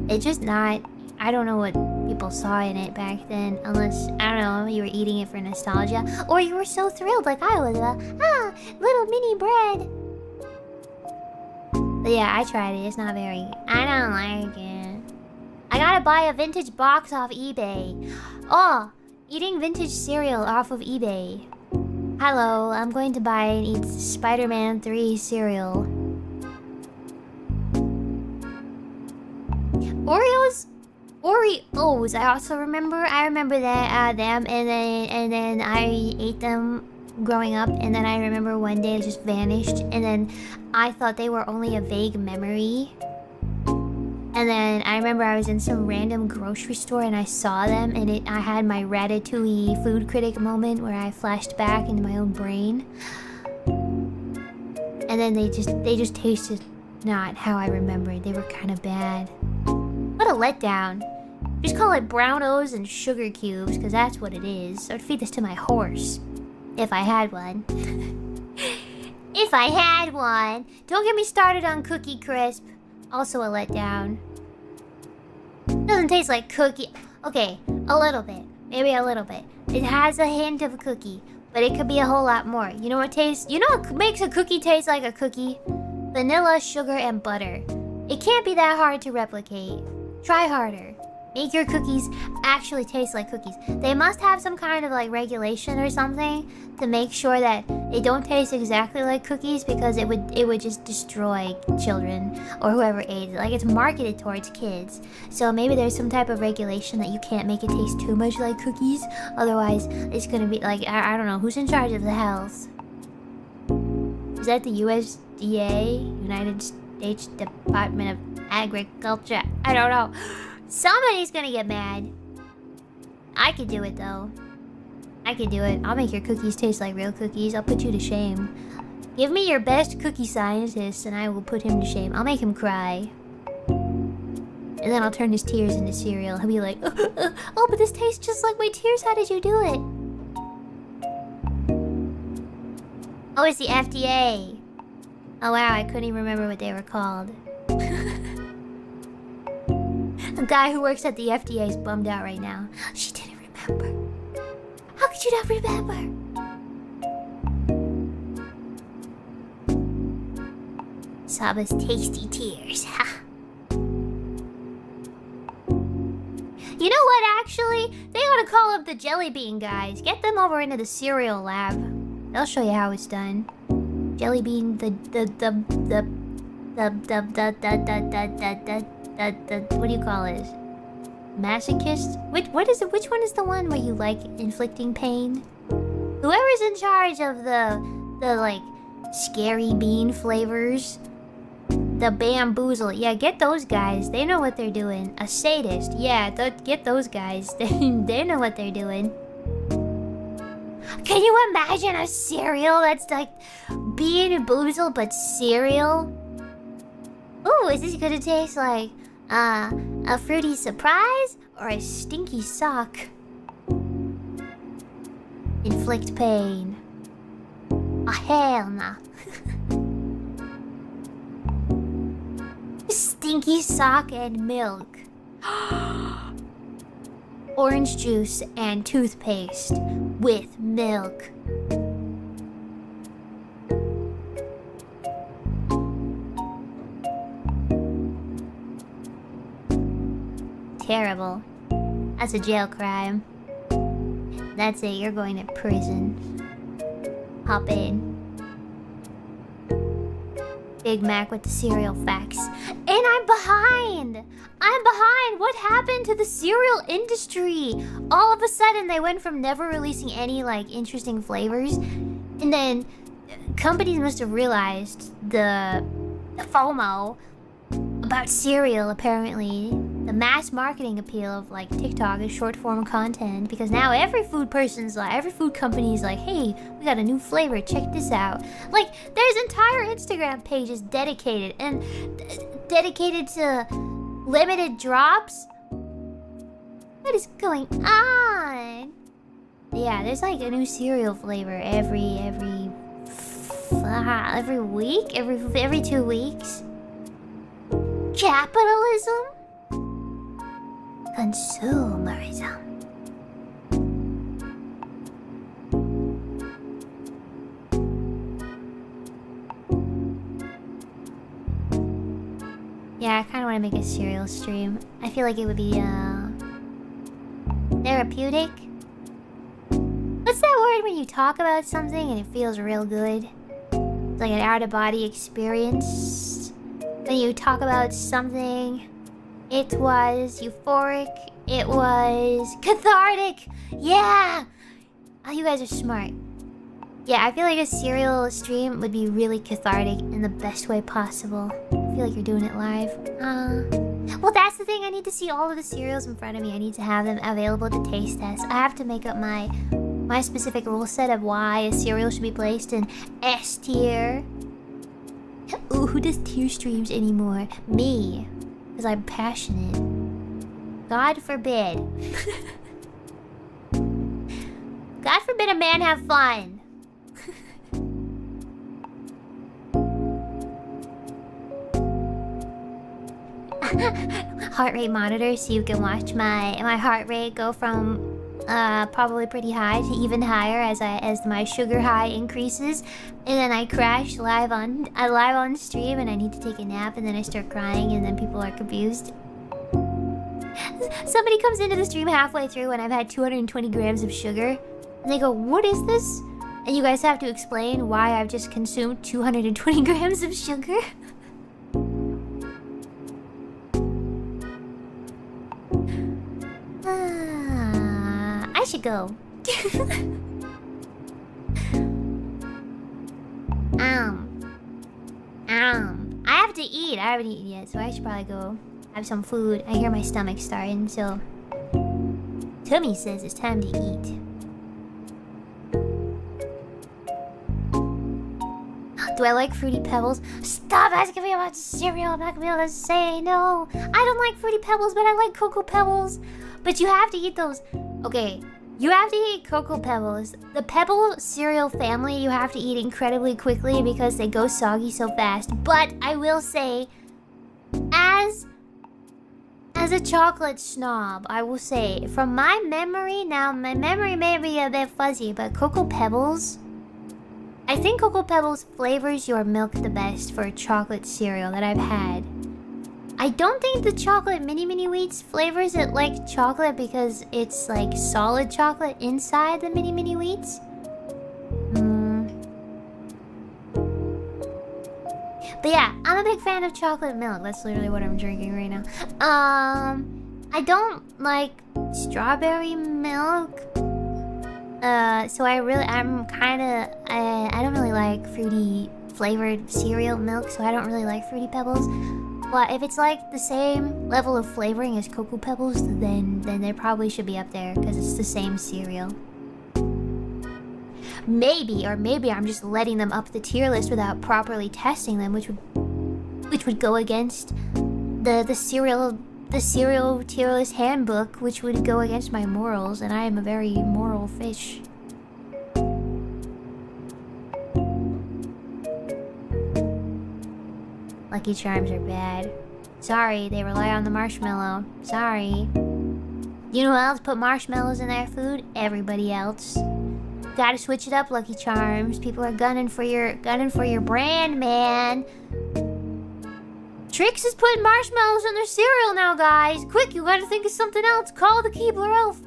It's just not... I don't know what people saw in it back then, unless, I don't know, you were eating it for nostalgia, or you were so thrilled like I was about, little mini bread. But yeah, I tried it. It's not very... I don't like it. I gotta buy a vintage box off eBay. Oh, eating vintage cereal off of eBay. Hello, I'm going to buy and eat Spider-Man 3 cereal. Oreos, I also remember. I remember that them, and then I ate them growing up, and then I remember one day it just vanished, and then I thought they were only a vague memory. And then I remember I was in some random grocery store and I saw them, and I had my Ratatouille food critic moment where I flashed back into my own brain. And then they just tasted not how I remembered. They were kind of bad. What a letdown. Just call it brown O's and sugar cubes, because that's what it is. I would feed this to my horse. If I had one. If I had one. Don't get me started on Cookie Crisp. Also a letdown. Doesn't taste like cookie. Okay, a little bit. Maybe a little bit. It has a hint of cookie, but it could be a whole lot more. You know what tastes? You know what makes a cookie taste like a cookie? Vanilla, sugar, and butter. It can't be that hard to replicate. Try harder. Make your cookies actually taste like cookies. They must have some kind of like regulation or something to make sure that they don't taste exactly like cookies, because it would just destroy children or whoever ate it. Like, it's marketed towards kids. So maybe there's some type of regulation that you can't make it taste too much like cookies. Otherwise, it's gonna be like, I don't know, who's in charge of the health? Is that the USDA? United States Department of Agriculture? I don't know. Somebody's gonna get mad. I could do it, though. I could do it. I'll make your cookies taste like real cookies. I'll put you to shame. Give me your best cookie scientist, and I will put him to shame. I'll make him cry. And then I'll turn his tears into cereal. He'll be like, oh, but this tastes just like my tears. How did you do it? Oh, it's the FDA. Oh, wow. I couldn't even remember what they were called. The guy who works at the FDA is bummed out right now. She didn't remember. How could you not remember? Saba's tasty tears. You know what, actually? They ought to call up the jelly bean guys. Get them over into the cereal lab. They'll show you how it's done. Jelly bean, what do you call it? Masochist? Which one is the one where you like inflicting pain? Whoever's in charge of the like scary bean flavors, the bamboozle. Yeah, get those guys. They know what they're doing. A sadist. Yeah, get those guys. They know what they're doing. Can you imagine a cereal that's like bean boozle but cereal? Ooh, is this gonna taste like a fruity surprise or a stinky sock? inflict pain. Oh, hell nah. Stinky sock and milk. Orange juice and toothpaste with milk. Terrible. That's a jail crime. That's it, you're going to prison. Hop in. Big Mac with the cereal facts. And I'm behind! I'm behind! What happened to the cereal industry? All of a sudden, they went from never releasing any, like, interesting flavors. And then, companies must have realized the FOMO about cereal, apparently. The mass marketing appeal of, like, TikTok is short-form content. Because now every food company's like, hey, we got a new flavor, check this out. Like, there's entire Instagram pages dedicated to limited drops. What is going on? Yeah, there's like a new cereal flavor every week, every 2 weeks. Capitalism? Consumerism. Yeah, I kind of want to make a cereal stream. I feel like it would be, therapeutic? What's that word when you talk about something and it feels real good? It's like an out-of-body experience. When you talk about something, it was euphoric, it was cathartic! Yeah! Oh, you guys are smart. Yeah, I feel like a cereal stream would be really cathartic in the best way possible. I feel like you're doing it live. Well, that's the thing. I need to see all of the cereals in front of me. I need to have them available to taste test. I have to make up my specific rule set of why a cereal should be placed in S tier. Ooh, who does tier streams anymore? Me. Because I'm passionate. God forbid. God forbid a man have fun. Heart rate monitor so you can watch my heart rate go from probably pretty high to even higher as my sugar high increases, and then I crash live on stream and I need to take a nap and then I start crying and then people are confused. Somebody comes into the stream halfway through when I've had 220 grams of sugar and they go, "What is this?" And you guys have to explain why I've just consumed 220 grams of sugar. I should go. I have to eat. I haven't eaten yet, so I should probably go have some food. I hear my stomach starting, so tummy says it's time to eat. Do I like Fruity Pebbles? Stop asking me about cereal. I'm not gonna be able to say no. I don't like Fruity Pebbles, but I like Cocoa Pebbles. But you have to eat those. Okay, you have to eat Cocoa Pebbles. The Pebble cereal family you have to eat incredibly quickly because they go soggy so fast. But I will say, as a chocolate snob, I will say, from my memory, now my memory may be a bit fuzzy, but Cocoa Pebbles, I think Cocoa Pebbles flavors your milk the best for a chocolate cereal that I've had. I don't think the chocolate mini wheats flavors it like chocolate because it's like solid chocolate inside the mini wheats. But yeah, I'm a big fan of chocolate milk. That's literally what I'm drinking right now. I don't like strawberry milk. So I don't really like fruity flavored cereal milk, so I don't really like Fruity Pebbles. But if it's like the same level of flavoring as Cocoa Pebbles, then they probably should be up there because it's the same cereal. Maybe I'm just letting them up the tier list without properly testing them, which would go against the cereal tier list handbook, which would go against my morals, and I am a very moral fish. Lucky Charms are bad. Sorry, they rely on the marshmallow. Sorry. You know who else put marshmallows in their food? Everybody else. Gotta switch it up, Lucky Charms. People are gunning for your brand, man. Trix is putting marshmallows in their cereal now, guys. Quick, you gotta think of something else. Call the Keebler Elf.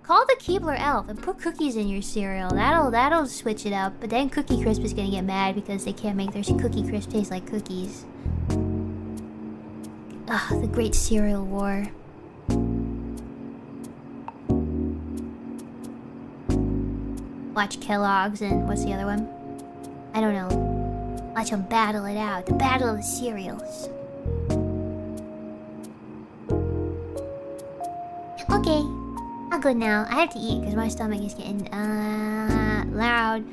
Call the Keebler Elf and put cookies in your cereal. That'll switch it up. But then Cookie Crisp is gonna get mad because they can't make their Cookie Crisp taste like cookies. Ugh, the great cereal war. Watch Kellogg's and what's the other one? I don't know. Watch them battle it out. The battle of the cereals. Okay. I'm good now. I have to eat because my stomach is getting loud.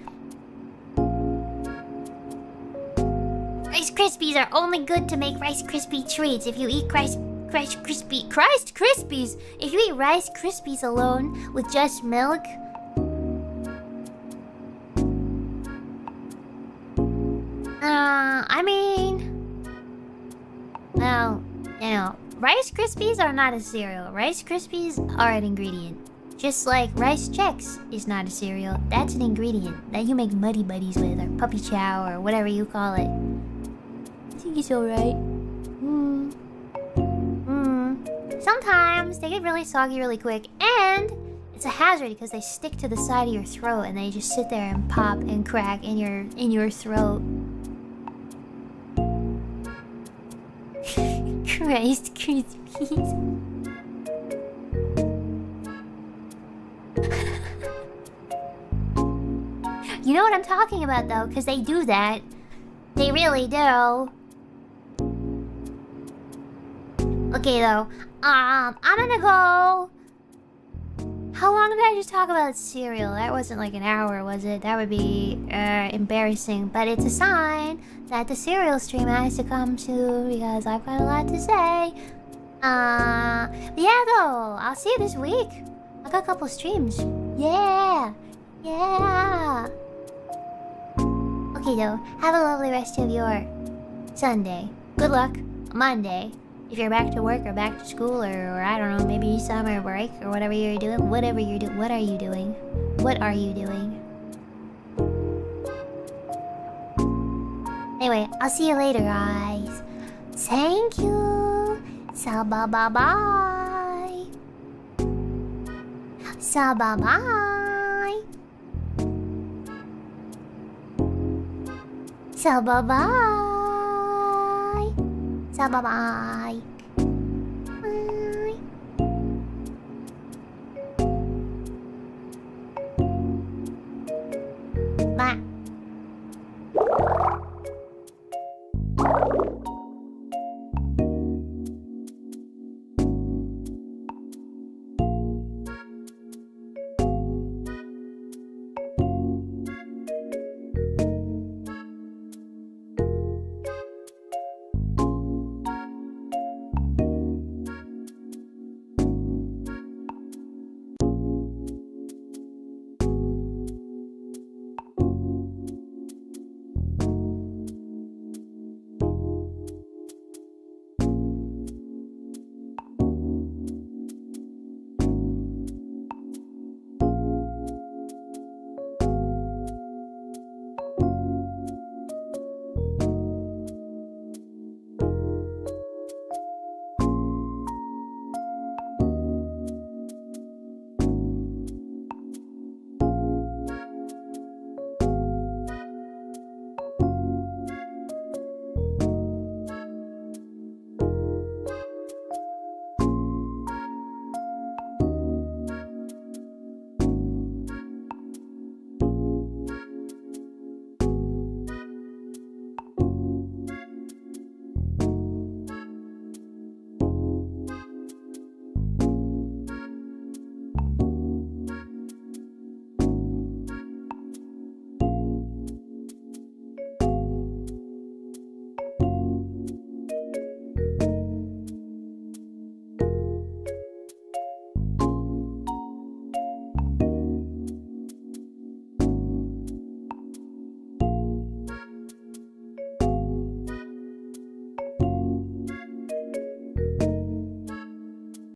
Rice Krispies are only good to make Rice Krispie treats. If you eat Rice Krispies. If you eat Rice Krispies alone with just milk. I mean, well, you know, Rice Krispies are not a cereal. Rice Krispies are an ingredient. Just like Rice Chex is not a cereal. That's an ingredient that you make Muddy Buddies with, or Puppy Chow, or whatever you call it. I think it's alright. Sometimes they get really soggy really quick, and it's a hazard because they stick to the side of your throat and they just sit there and pop and crack in your throat. Rice Krispies. You know what I'm talking about though, because they do that. They really do. Okay though, I'm gonna go. How long did I just talk about cereal? That wasn't like an hour, was it? That would be embarrassing. But it's a sign that the cereal stream has to come to because I've got a lot to say. Yeah though, I'll see you this week. I got a couple streams. Yeah. Yeah. Okay though, have a lovely rest of your Sunday. Good luck Monday. If you're back to work or back to school or I don't know, maybe summer break or whatever you're doing. Whatever you're doing. What are you doing? What are you doing? Anyway, I'll see you later, guys. Thank you. So bye-bye. So bye-bye. So bye-bye. So bye-bye. Bye. Bye.